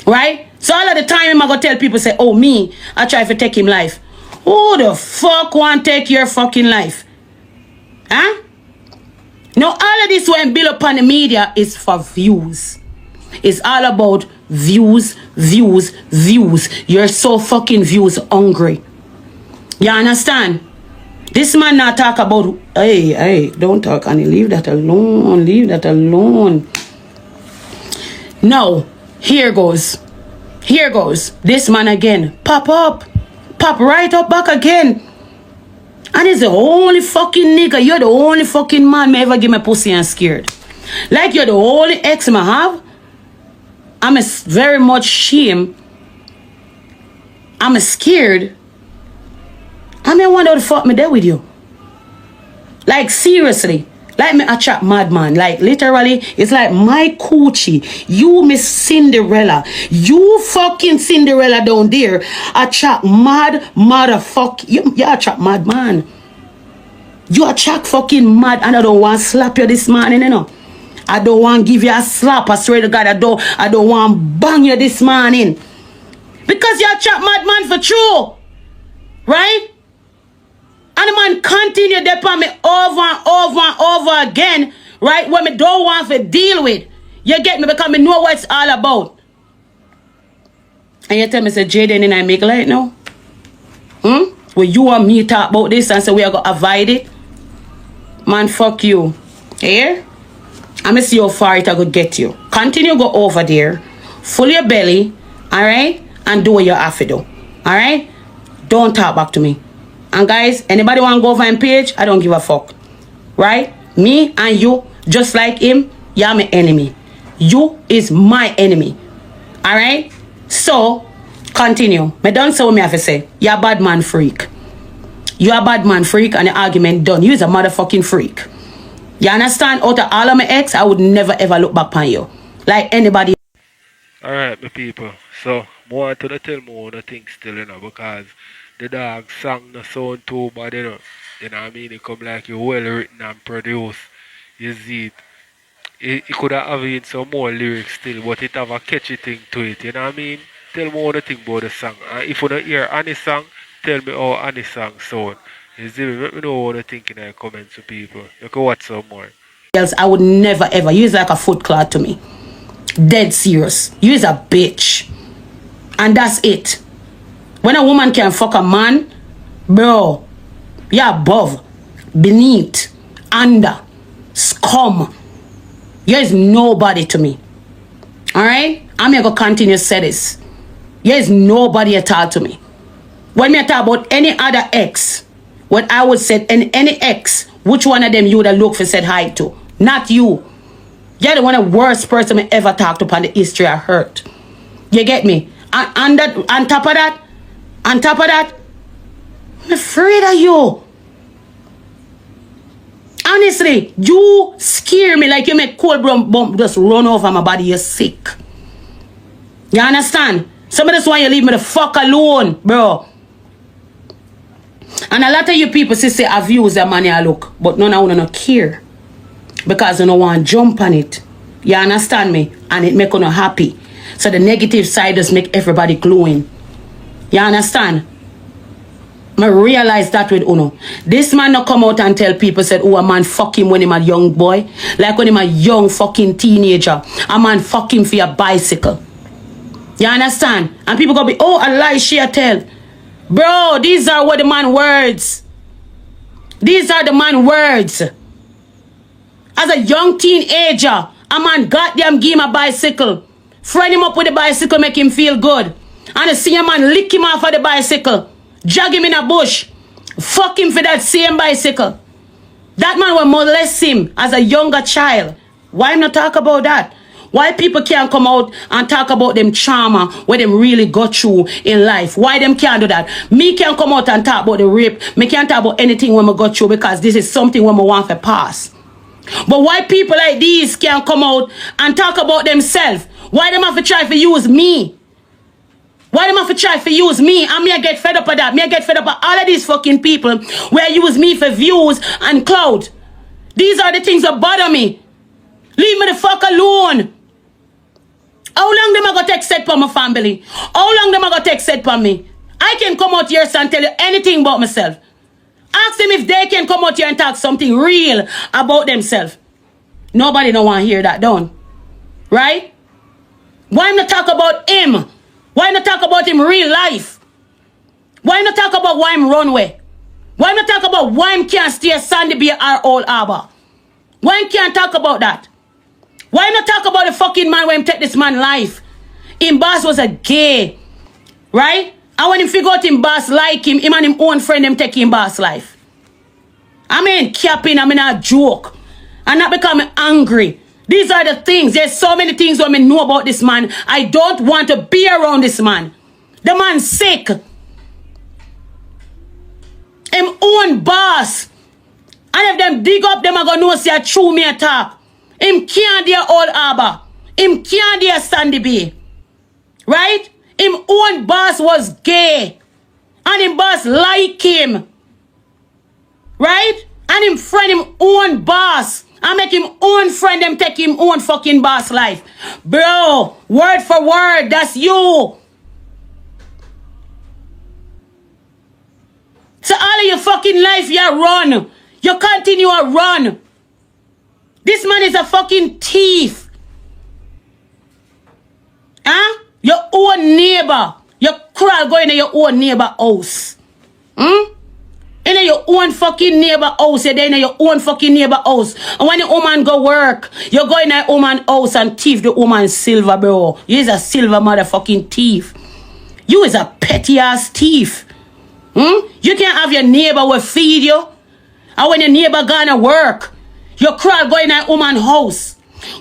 Right? So all of the time I'm gonna tell people say, oh me, I try to take him life. Who the fuck want to take your fucking life? Huh? Now all of this when built up on the media is for views. It's all about views. You're so fucking views hungry. You understand? This man not talk about, hey, don't talk, Annie. Leave that alone. No, here goes. This man again. Pop right up back again. And he's the only fucking nigga. You're the only fucking man me ever give me pussy and scared. Like you're the only ex me have. I'm very much shame. I'm scared. I mean, wonder what the fuck me there with you. Like, seriously. Like me attract madman. Like, literally, it's like my coochie. You, Miss Cinderella. You fucking Cinderella down there. Attract mad motherfucker. You attract madman. You attract fucking mad. And I don't want to slap you this morning, you know. I don't want to give you a slap. I swear to God, I don't want to bang you this morning. Because you attract madman for true. Right? And the man continue to upon me over and over again, right? When me don't want to deal with. You get me? Because me know what it's all about. And you tell me, say, Jayden and I make light now? When you and me talk about this and say we are going to avoid it? Man, fuck you. Here? I'm going to see how far it will get you. Continue go over there. Full your belly. Alright? And do what you have to do. Alright? Don't talk back to me. And guys, anybody want to go over my page? I don't give a fuck. Right? Me and you, just like him, you're my enemy. You is my enemy. Alright? So, continue. Me don't say what me have to say. You're a bad man freak. You're a bad man freak and the argument done. You're a motherfucking freak. You understand? Out of all of my ex, I would never ever look back on you. Like anybody. Alright, my people. So, more to tell more the things still, you know, because the dog song no sound too bad, you know. You know what I mean? It come like you well written and produced. You see it. It could have even some more lyrics still, but it have a catchy thing to it, you know what I mean? tell me what you think about the song. And if you don't hear any song, tell me how any song sound. You see me? Let me know what you think in the comments to people. You can watch some more. Else, I would never ever. You is like a foot clot to me. Dead serious. You is a bitch. And that's it. When a woman can fuck a man, bro, you're above, beneath, under, scum. You is nobody to me. Alright? I'm going to continue to say this. You is nobody at all to me. When me talk about any other ex, what I would say, any ex, which one of them you would have looked for said hi to? Not you. You're the one of the worst person I ever talked upon the history I hurt. You get me? And that, on top of that, I'm afraid of you. Honestly, you scare me like you make cold bump just run over my body. You're sick. You understand? Some of this why you leave me the fuck alone, bro. And a lot of you people say I've used that money I look, but none of you don't care. Because you don't want to jump on it. You understand me? And it make you not happy. So the negative side does make everybody glowing. You understand? I realize that with Uno. This man not come out and tell people said, oh, a man fuck him when him a young boy. Like when him a young fucking teenager. A man fuck him for a bicycle. You understand? And people gonna be, oh, a lie she a tell. Bro, these are what the man words. These are the man words. As a young teenager, a man goddamn give him a bicycle. Friend him up with the bicycle, make him feel good. And I see a man lick him off of the bicycle. Drag him in a bush. Fuck him for that same bicycle. That man will molest him as a younger child. Why not talk about that? Why people can't come out and talk about them trauma where them really got through in life? Why them can't do that? Me can't come out and talk about the rape. Me can't talk about anything when I got through because this is something when I want to pass. But why people like these can't come out and talk about themselves? Why them have to try to use me? Why them have to try to use me? And me I get fed up of that. Me I get fed up of all of these fucking people where use me for views and clout. These are the things that bother me. Leave me the fuck alone. How long them I gonna take set for my family? How long them I gonna take set for me? I can come out here and tell you anything about myself. Ask them if they can come out here and talk something real about themselves. Nobody don't want to hear that done. Right? Why not talk about him? Why not talk about him real life? Why not talk about why him runway? Why not talk about why him can't stay Sandy Bay or Old Harbor? Why him can't talk about that? Why not talk about the fucking man when him take this man life? Him boss was a gay. Right? And when him figure out him boss like him and him own friend them take him boss life. I mean capping, I mean a joke. And not becoming angry. These are the things. There's so many things that I know about this man. I don't want to be around this man. The man's sick. Him own boss. And if them dig up them, I gonna know see a true me attack. Him can't dear Old Harbor. Him can't dear Sandy Bay. Right? Him own boss was gay. And him boss like him. Right? And him friend him own boss. And make him own friend them take him own fucking boss life. Bro, word for word, that's you. So all of your fucking life you run. You continue to run. This man is a fucking thief. Huh? Your own neighbor. You crawl go in your own neighbor house. In your own fucking neighbor house. You're there in your own fucking neighbor house. And when the woman go work, you go in that woman house and thief the woman's silver, bro. You is a silver motherfucking thief. You is a petty ass thief. You can't have your neighbor will feed you. And when your neighbor gonna work, you crawl go in that woman's house.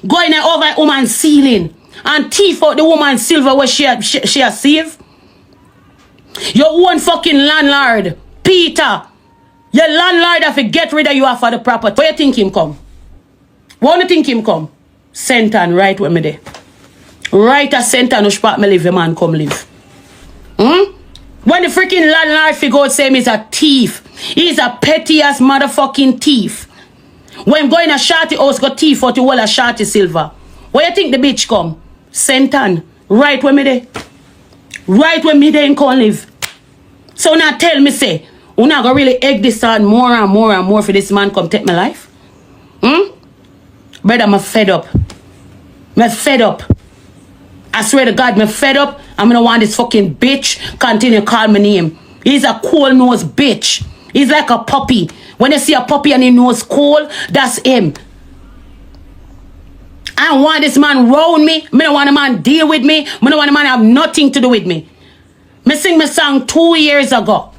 Go in that over that woman's ceiling. And thief out the woman's silver where she has saved. Your own fucking landlord, Peter. Your landlord have to get rid of you for the property. Where you think him come? Where you think him come? Sentan right where me there. Right a Sentan no spot me live, your man come live. When the freaking landlord figure out say he's a thief. He's a petty ass motherfucking thief. When going a shorty house got thief out the wall a shorty silver. Where you think the bitch come? Sentan right where me there. Right when me then can't live. So now tell me, say, you not gonna really egg this on more and more and more for this man come take my life? Brother, I'm fed up. I'm fed up. I swear to God, I'm fed up. I'm gonna want this fucking bitch continue to call my name. He's a cool nose bitch. He's like a puppy. When you see a puppy and he knows cool, that's him. I don't want this man round me. I don't want a man deal with me. I don't want a man have nothing to do with me. I sing my song 2 years ago.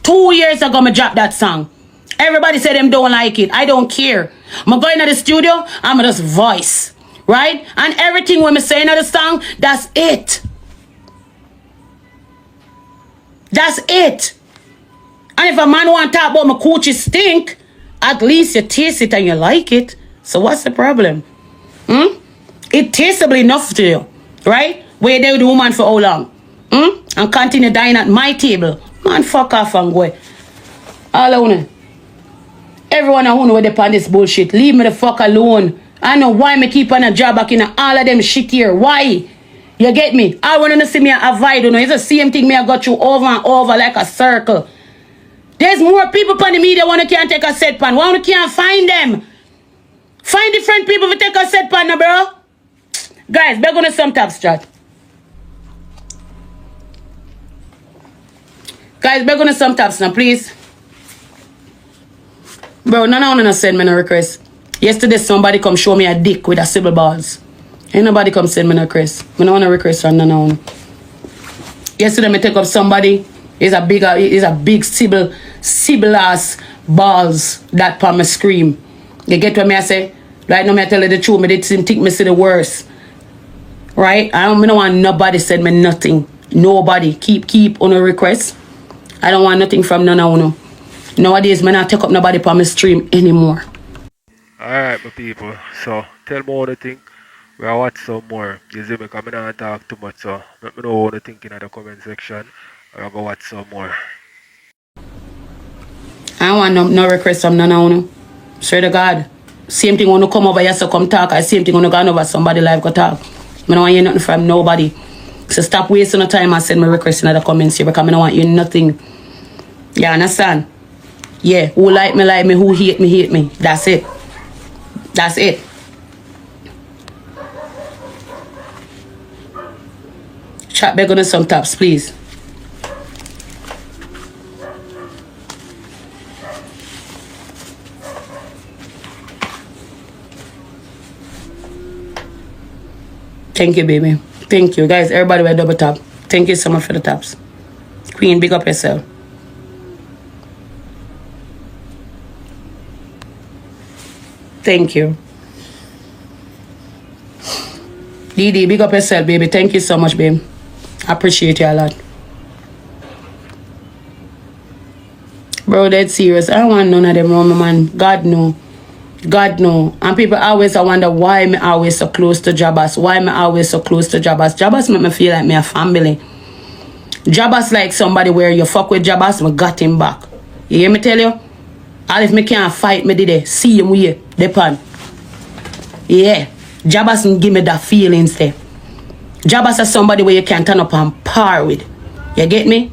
2 years ago, I dropped that song. Everybody said them don't like it. I don't care. I'm going to the studio, I'm just voice. Right? And everything when I say in the song, that's it. That's it. And if a man want to talk about my coochie stink, at least you taste it and you like it. So what's the problem? It tasteable enough to you. Right? Where they with the woman for how long? And continue dying at my table. Man, fuck off and go. All alone. Everyone I know where they on this bullshit. Leave me the fuck alone. I know why me keep on a job back in all of them shit here. Why? You get me? I want to see me avoid. You know, it's the same thing me I got you over and over like a circle. There's more people on the media want to can't take a set pan. Why you can't find them? Find different people to take a set pan now, bro. Guys, we're going to some top chat. Guys, we're going to some taps now, please. Bro, none of send me no request. Yesterday, somebody come show me a dick with a civil balls. Ain't nobody come send me no request. I don't want a request from none of them. Yesterday, me take up somebody. Is a big civil ass balls that pa me scream. You get what me I say? Right now, me I tell you the truth. Me didn't think me see the worst. Right? I don't want nobody send me nothing. Nobody. Keep on a request. I don't want nothing from none of you. Nowadays, I don't take up nobody on my stream anymore. Alright, my people. So, tell me what you think. We'll watch some more. You see me, because I don't talk too much, so let me know what you think in the comment section. I'll go watch some more. I don't want no request from none of you. Swear to God. Same thing when you come over here, so come talk. I same thing when you go over somebody live, go talk. I don't want to hear nothing from nobody. So stop wasting the time and send me requests in the comments here because I don't want you nothing. You understand? Yeah, who like me, who hate me. That's it. That's it. Chat back on some taps, please. Thank you, baby. Thank you, guys. Everybody will double tap. Thank you so much for the taps. Queen, big up yourself. Thank you. Didi, big up yourself, baby. Thank you so much, babe. I appreciate you a lot. Bro, that's serious. I don't want none of them around me, man. God no. God no. And people always wonder why me always so close to Jabaz. Why me always so close to Jabaz. Jabaz make me feel like me a family. Jabaz like somebody where you fuck with Jabaz, we got him back. You hear me tell you? And if me can't fight, me did it. See him here. Depend. Yeah. Jabaz give me that feelings there. Jabaz is somebody where you can turn up and par with. You get me?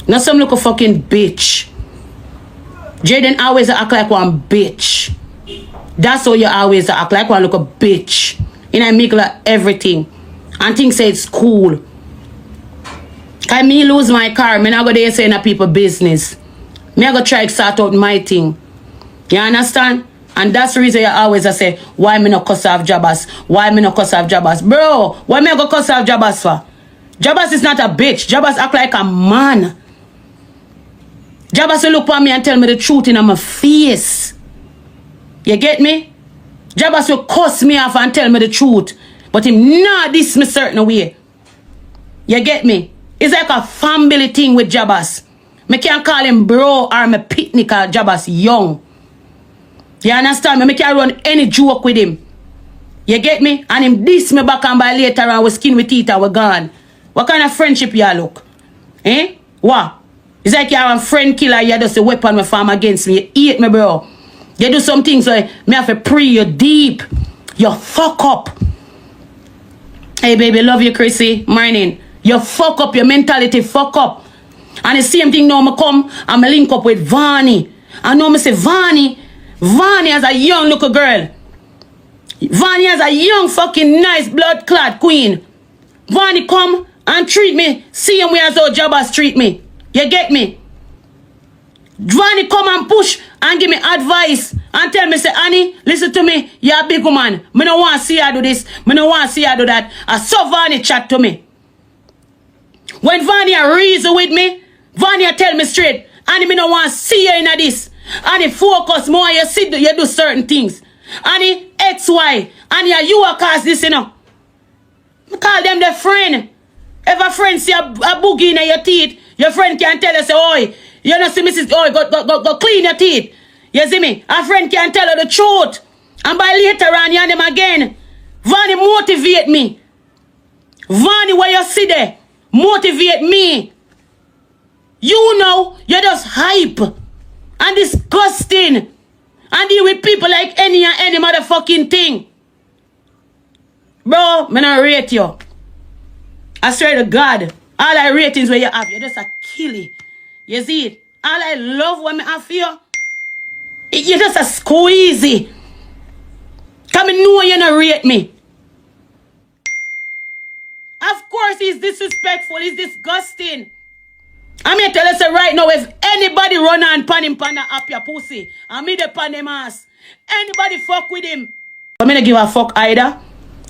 Not some little fucking bitch. Jayden always act like one bitch. That's how you always act like one little bitch. And I make like everything. And think say it's cool. Cause me lose my car, me not go there saying a people business. Me I go try to sort out my thing. You understand? And that's the reason you always say, why me not cuss off Jabaz? Why me not cuss off Jabaz? Bro, why me I go cuss off Jabaz for? Jabaz is not a bitch. Jabaz act like a man. Jabaz will look at me and tell me the truth in my face. You get me? Jabaz will cuss me off and tell me the truth. But him not diss me certain way. You get me? It's like a family thing with Jabaz. Me can't call him bro or me picnic or Jabaz young. You understand me? Me can't run any joke with him. You get me? And him diss me back and by later and we skin with teeth and we gone. What kind of friendship you look? Eh? What? It's like you're a friend killer, you just a weapon with farm against me. You hate me, bro. You do some things so me have to pray you deep. You fuck up. Hey, baby, love you, Chrissy. Morning. You fuck up, your mentality fuck up. And the same thing now, I come and I link up with Vani. I know I say Vani as a young little girl. Vani as a young fucking nice blood clad queen. Vani come and treat me same way as how Jabbas treat me. You get me? Vani come and push and give me advice and tell me, say, Annie, listen to me, you're a big woman. I don't want to see you do this. I don't want to see you do that. I saw Vani chat to me. When Vani reason with me, Vani tell me straight, Annie, I don't want to see you in this. Annie, focus more, you do certain things. Annie, XY, Annie, you are cause this, you know. I call them the friend. If a friend see a boogie in your teeth, your friend can tell you, say, oi, you know, see Mrs. Oi, go clean your teeth. You see me? A friend can tell her the truth. And by later on, you and them again. Vani motivate me. Vani, where you see there, motivate me. You know, you're just hype and disgusting and deal with people like any motherfucking thing. Bro, me not rate you. I swear to God, all I ratings where you have, you're just a killie. You see it? All I love when me have you, you're just a squeezy. Come and know you not rate me. Of course he's disrespectful, he's disgusting. I'm here to tell you right now, if anybody run on pan him pan up your pussy, and me the pan him ass, anybody fuck with him, I'm gonna give a fuck either.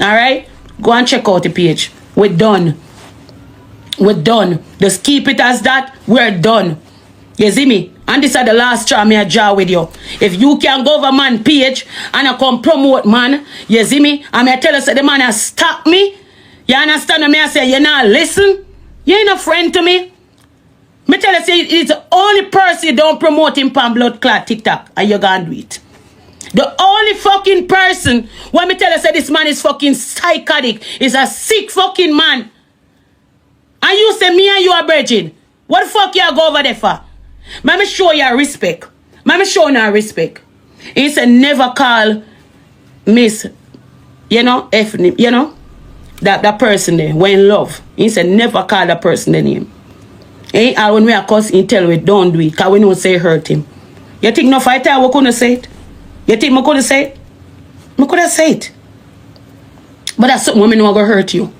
Alright? Go and check out the page. We're done. We're done. Just keep it as that. We're done. You see me? And this is the last straw me a jar with you. If you can go over man page and I come promote man, you see me? And I tell you say the man has stopped me. You understand me? I say you not listen. You ain't a friend to me. Me tell you say it's the only person you don't promote him pan blood clot TikTok and you gonna do it. The only fucking person when me tell you say this man is fucking psychotic, is a sick fucking man. And you say me and you are virgin. What the fuck you go over there for? Let me show you respect. Let me show you respect. He said never call Miss, you know, F, you know, that person there when in love. He said never call that person the name. And when we are cuss, he tell we don't do it, because we don't say hurt him. You think no fighter we couldn't say it? You think I could have said it? I could have said it. But that's something women not gonna hurt you.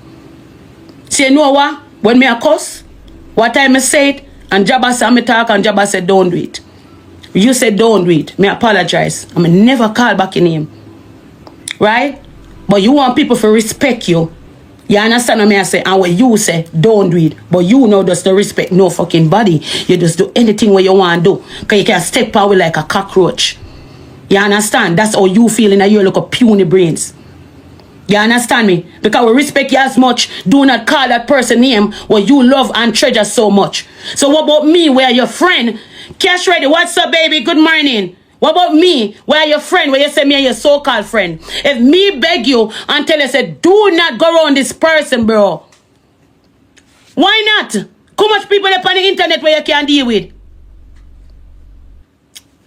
See, you know what? When me a cuss, what time I say it, and Jabba said me talk, and Jabba said don't do it. You said don't do it. Me apologize. I mean never call back your name. Right? But you want people to respect you. You understand what I say? And when you say don't do it, but you know just don't respect no fucking body. You just do anything what you want to do. Because you can step out like a cockroach. You understand? That's how you feel in your little puny brains. You understand me? Because we respect you as much, do not call that person name what you love and treasure so much. So what about me, where your friend? Cash ready, what's up, baby? Good morning. What about me, where your friend, where you say me and your so-called friend? If me beg you and tell you, say, do not go around this person, bro. Why not? How much people up on the internet where you can deal with?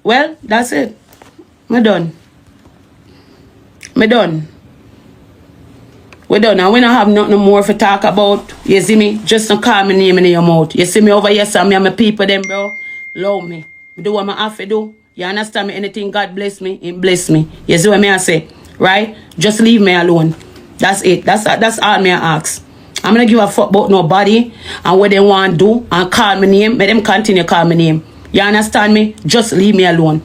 Well, that's it. Me done. Me done. We done. And we don't have nothing more to talk about. You see me? Just don't call me name in your mouth. You see me over here, so me and my people them, bro. Love me. Me do what I have to do. You understand me? Anything God bless me, He bless me. You see what I say? Right? Just leave me alone. That's it. That's all me I ask. I'm gonna give a fuck about nobody and what they want to do and call my name. Let them continue call my name. You understand me? Just leave me alone.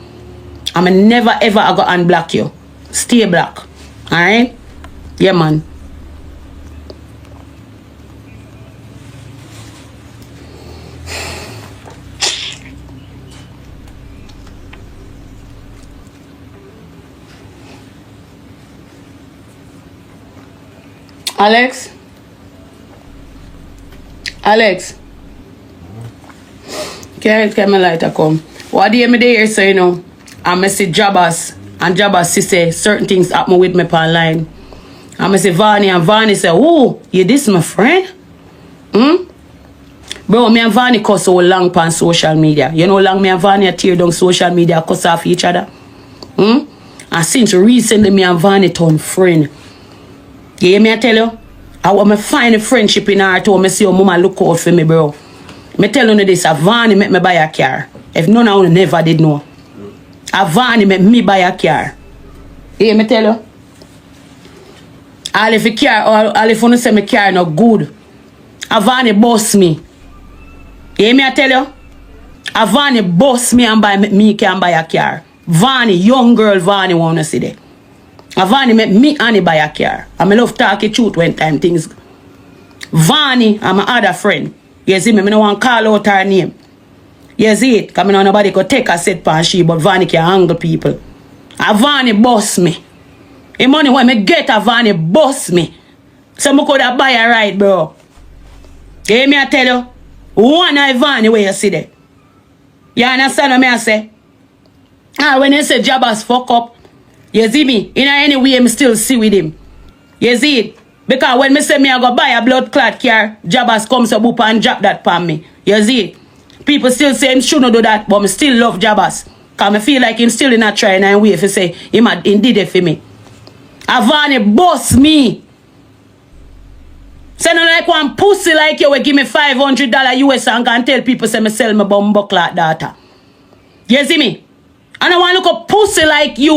I'm never ever go unblock you. Stay black. Alright? Yeah, man. Alex? Can my lighter come? What do you there say, you know? I see Jabbas, and Jabbas say certain things happen with me online. I say Vani, and Vani say, oh, you this my friend? Bro, me and Vani cuss so long on social media. You know how long me and Vani tear down social media, cuss off each other? And since recently me and Vani turn friend. You hear me I tell you? I want me find a friendship in her too. Me see your mama look out for me, bro. Me tell you this, a Vani make me buy a car. If none of you never did know. A Vani make me buy a car. Yeah, me tell you. All if a car, all if you say my car not good. A Vani boss me. Yeah, me I tell you. A Vani boss me and buy me can buy a car. Vani, young girl Vani wanna see that. A Vani make me and buy a car. I love talking truth when time things. Vani, I'm my other friend. You see me, I don't want to call out her name. You see it? Because I know nobody could take a set pan she, but Vani can handle people. A Vani boss me. The money when me get a Vani boss me. So I could buy a ride, bro. You hear me I tell you? One a Vani where you see that. You understand what I say? When you say Jabbas fuck up, you see me? In any way, I still see with him. You see it? Because when me say me I go buy a blood clot car, Jabbas comes up and drop that pan me. You see it? People still say him shouldn't do that, but me still love Jabbas. Because I feel like him still in a trying and way if he say him did it for me. Avani boss me. Say no like one pussy like you will give me $500 US and can tell people say me sell my bumbo clot data. You see me? And I want to look a pussy like you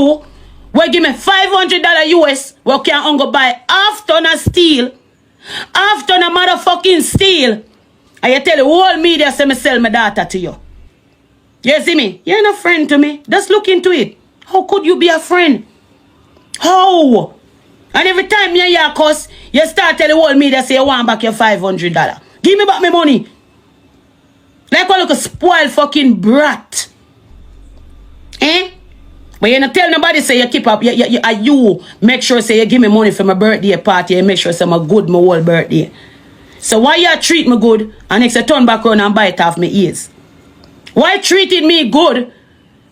will give me $500 US where can go buy after na steal. After na motherfucking steal. And you tell the whole media say me sell my data to you. You see me? You're not a friend to me. Just look into it. How could you be a friend? How? And every time you hear cuss, you start tell the whole media say you want back your $500. Give me back my money. Like one look a spoiled fucking brat. Eh? But you don't tell nobody say you keep up. You make sure say you give me money for my birthday party. You make sure say I'm good my whole birthday. So why you treat me good and next you turn back around and bite off my ears? Why treating me good,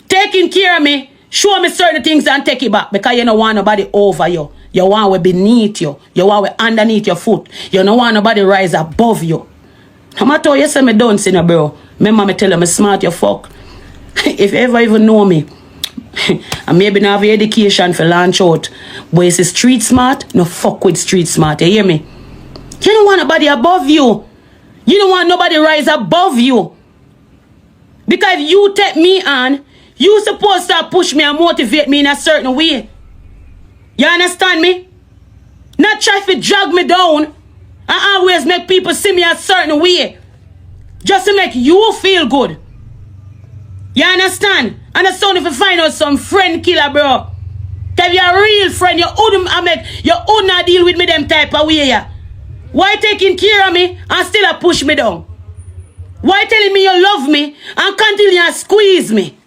taking care of me, show me certain things and take it back? Because you don't want nobody over you. You want we beneath you. You want we underneath your foot. You don't want nobody rise above you. I'm not telling you say me don't see no bro. Remember me tell you me smart you fuck. If you ever even know me, and maybe not have education for launch out, but you say street smart, no fuck with street smart. You hear me? You don't want nobody above you. You don't want nobody rise above you. Because if you take me on, you supposed to push me and motivate me in a certain way. You understand me? Not try to drag me down and always make people see me a certain way. Just to make you feel good. You understand? And it's only if you find out some friend killer, bro. If you're a real friend, you wouldn't deal with me them type of way. Yeah. Why taking care of me and still push me down? Why telling me you love me and continue to squeeze me?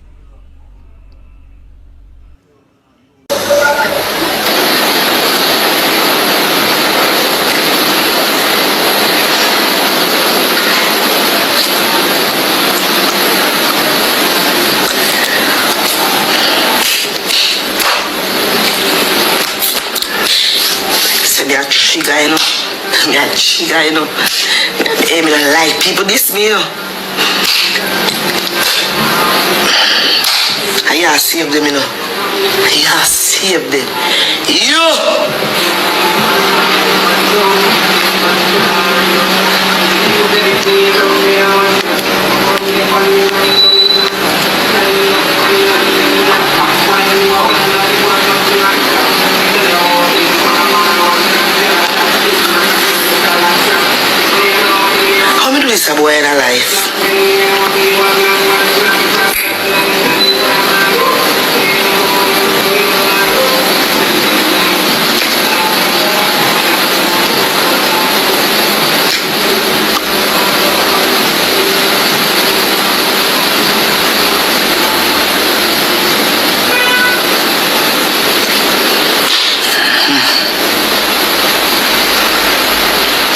You know. I don't like people this me, you know. I save them, you know. I save them. It's a boy in a life.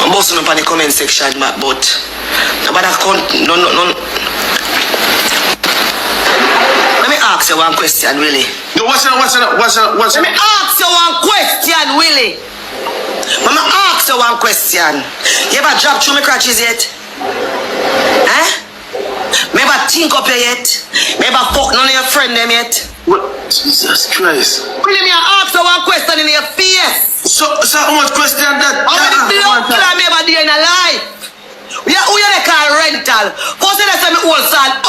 I'm busting up on the comment section, but nobody no. Let me ask you one question, really. No, what's Let me ask you one question, really. Mama, ask you one question. You ever drop through my crutches yet? Eh? Me ever think up here yet? Me ever fuck none of your friend them yet? What? Jesus Christ. Really, me ask you one question in your face. So how much question that? How many blood clot me ever did in a life? Who you call rental? First they say me old sal,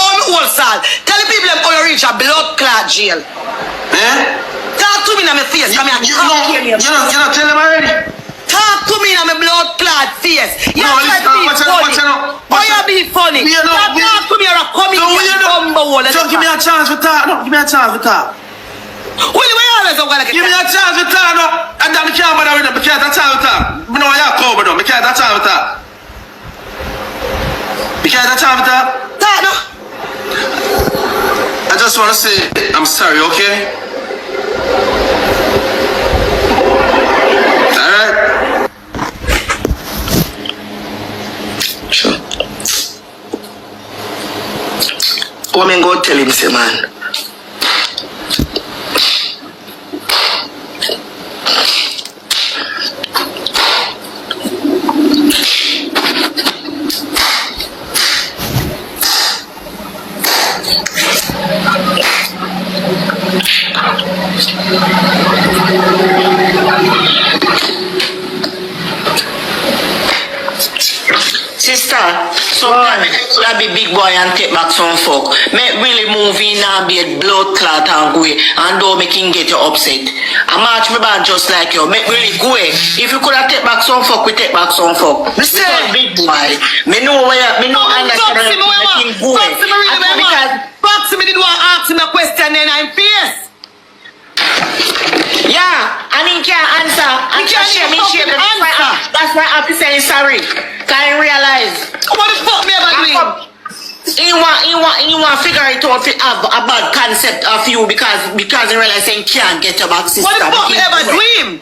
Tell the people them how you reach a blood clot jail. Eh? Talk to me in my face. You not tell them already? Talk to me in my blood clot face. You No, try to be funny. Why you be funny? Talk to me or come in here bumble hole. Don't give me a chance to talk. No, give me a chance to talk. Who you always going to give me a chance to talk. No, and then I can't bother with them. I can't have time to talk. I know I have covered them. I can't have time to talk. You can't have time to talk? Talk no. I just want to say I'm sorry, okay? Alright? Sure. What am I going to tell him, say, man? Sister, sometimes I be big boy and take back some fuck. Make really move in and be a blood clot and go away, and don't make him get you upset. I march me back just like you. Make really go away. If you could have take back some fuck, we take back some fuck. Because big boy, me know where, me know understand make him go away. Foxy me did want to ask him a question then I'm fierce. Yeah, and he can't answer. He can't shame. That's why I'm saying sorry. Can't realize. What the fuck me ever doing? He want figure it out to have a bad concept of you because he realize he can't get your back sister. What the fuck me ever doing?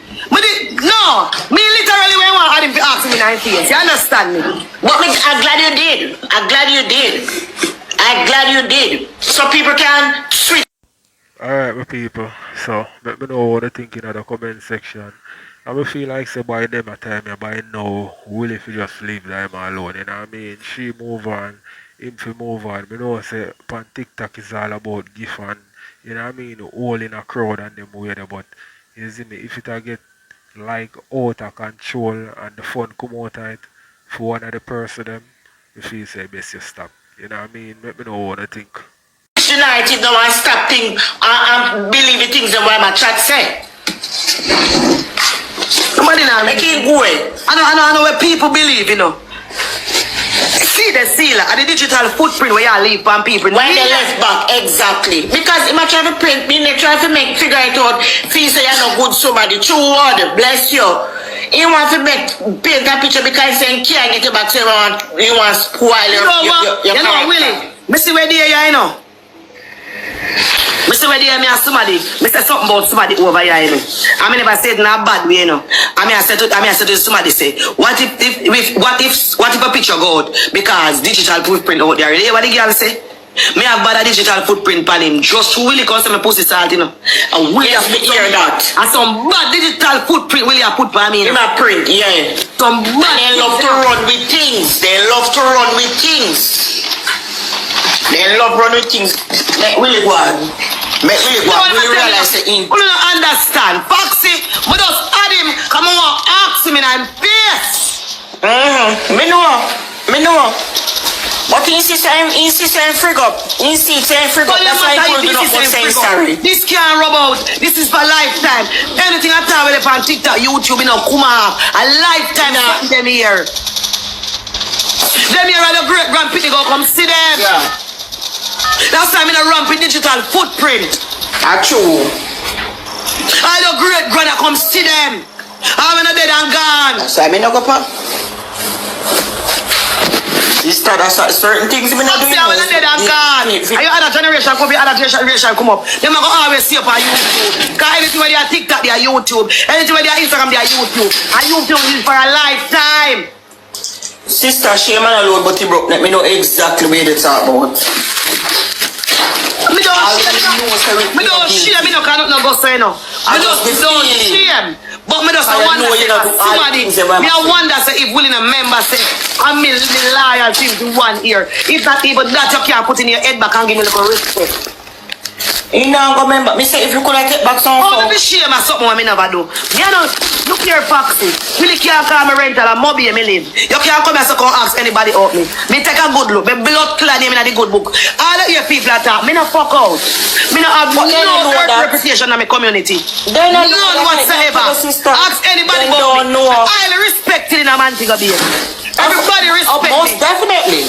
No, me literally when I want him to ask me 9 years. You understand me? But I'm glad you did. I'm glad you did. So people can switch. Alright, my people, so let me know what you think in the comment section. I will feel like say by them a time, yeah, by now, will if you just leave them alone, you know what I mean? She move on, him fi move on. Me know say on TikTok is all about gift and, you know what I mean, all in a crowd and them way there, but you see me, if it a get like out of control and the fun come out of it for one of the person them, you feel say best you stop. You know what I mean? Let me know what you think. United now and stop things and believe the things that why my chat say. Somebody now make it go away. I know where people believe, you know. See the sealer and the digital footprint where you leave on people. When they left back, exactly. Because if I try to print, me they try to make figure it out, feel say you're not good somebody. True word, bless you. He want to make paint a picture because he can't get you back so you want to spoil your you know, Willie. Me see where they are, you know. Me say where they me ask somebody, me say something about somebody over here, you know. I mean, never said in a bad way, you know. I said to somebody say, what if a picture go out because digital footprint out there? You hear what the girl say? Me have bad digital footprint on him just to really cause me pussy salt, you know. And we have to hear that. And some bad digital footprint will you put on me, you know. In a print, yeah. Some bad. They love to run with things. They love to run with things. Make really go on. Make really go on. We realize the you don't understand. Foxy, we just had him come on ask him in I'm face. Me know. But he insists on frig up. He insists on frig up. That's why he couldn't do not say sorry. This can't rub out. This is for lifetime. Anything I tell with on TikTok, YouTube, you know, come on. A lifetime of them here. Them here are the great grand pitty go come see them. Yeah. Last time in a ramp with digital footprint. True. I the great grand come see them. I'm in a dead and gone. So I mean no go pop. Sister, that's certain things we not doing. I'm in a dead and gone. And your other generation come be other generation come up. Them are gonna always see up on YouTube. Cause anything where they are TikTok, they are YouTube. Anything where they are Instagram, they are YouTube. And YouTube is for a lifetime. Sister, shame and alone, but he broke. Let me know exactly where they talk about. Me don't shame, me no cannot no go say no. Me don't shame. But me just wonder say somebody, me I wonder say if willing a member say I'm me loyalty to one ear. If not even that you can't put in your head back and give me a little respect. You know, go remember. Me say if you could have take back some Oh, me shame of something I never do. Me don't look here, Foxy. Really can't call me rental and mobby me live. You can't come here so come ask anybody out me. Me take a good look. Me blood clan name in the good book. All of your people are talk. Me no fuck out. Me no have no reputation in my community. None whatsoever. Ask anybody about me. I respect it in a man to be. Everybody respect me. Most definitely.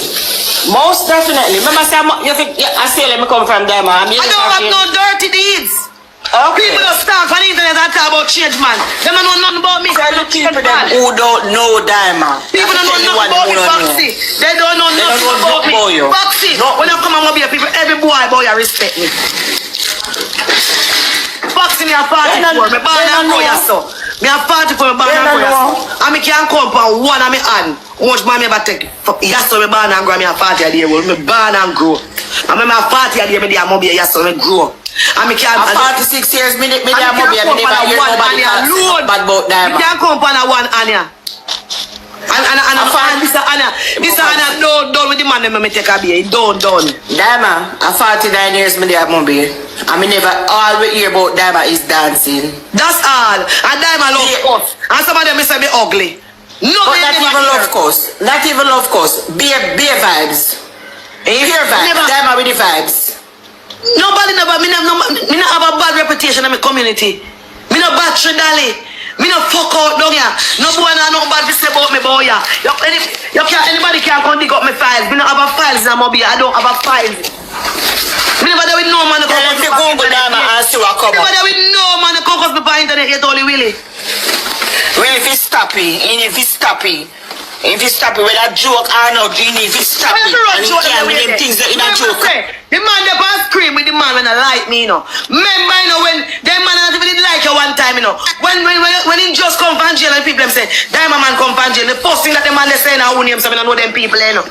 Most definitely. Remember, you think I say let me come from them. I don't have no dirty deeds. Okay. People don't start on the internet and talk about change, man. They don't know nothing about me. Tell the people them who don't know Diamond. People don't know nothing about me, Foxy. They don't know nothing about me. Foxy, when I come and be a people, every boy I respect me. Foxy, me a party for me. Born and grow yourself. Me a party for me, born and grow yourself. And me can't come for one of me hand. Much man me ever take. Yes, so me born and grow. Me a party a day. Me born and grow. And me a party a day. Me a mobile. Yes, so me grow. And me can't. 46 years. Me a mobile. Me never hear nobody talk bad about them. Me can't come for one Anya. And Mr. Anna, don't with the man me take a beer. Don't. Dama, at 49 years me there mobile. I me never all we hear about Dama is dancing. That's all. And Dama love us. And some of them say me ugly. No, but not even love cause. Not even love cause. Beer vibes. You hear vibes? Dama with the vibes. Nobody never. Me not have a bad reputation in my community. Me not bad Trinidad. Me no fuck out down here. No boy no bad to say about me boy here. Anybody can come dig up my files. Me no have a files in my mobile. I don't have a files. Me never there with no man to come up with Google them and ask you a come up. Never there with no man to come up with my internet yet only Willie. Well, if it's stoppy, if it's stoppy, whether joke or not, you need to stop it. And you can't with them things that in a joke. The man they pass scream with the man when I like me, you know. Remember, you know, when them man not even like you one time, you know. When he just come from jail and people them say, Diamond man come from jail, the first thing that the man they say now who name so I know them people, you know.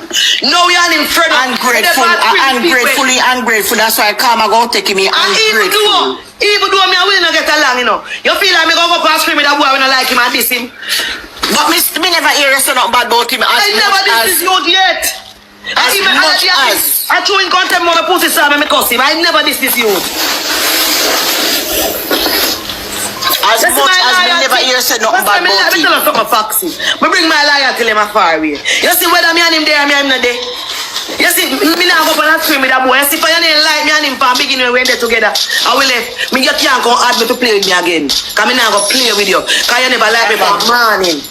No, we are in front of ungrateful, that's why karma go take me ungrateful. Even though me I will not get along, you know. You feel like me go up and scream with that boy when I like him and diss him. But me never hear you say nothing bad about him. I never diss his youth yet. I threw in content more pussy so I me cuss him. I never diss this youth. As much as me never hear say nothing bad about him. Me tell you something Foxy. Me bring my liar till him a far away. You see whether me and him there, me and him not there. You see, me now go up and scream with that boy. You see, if I didn't like me and him from beginning when we there together, I will left. Me you can't come add me to play with me again. Because me now go play with you. Because you never like me from morning.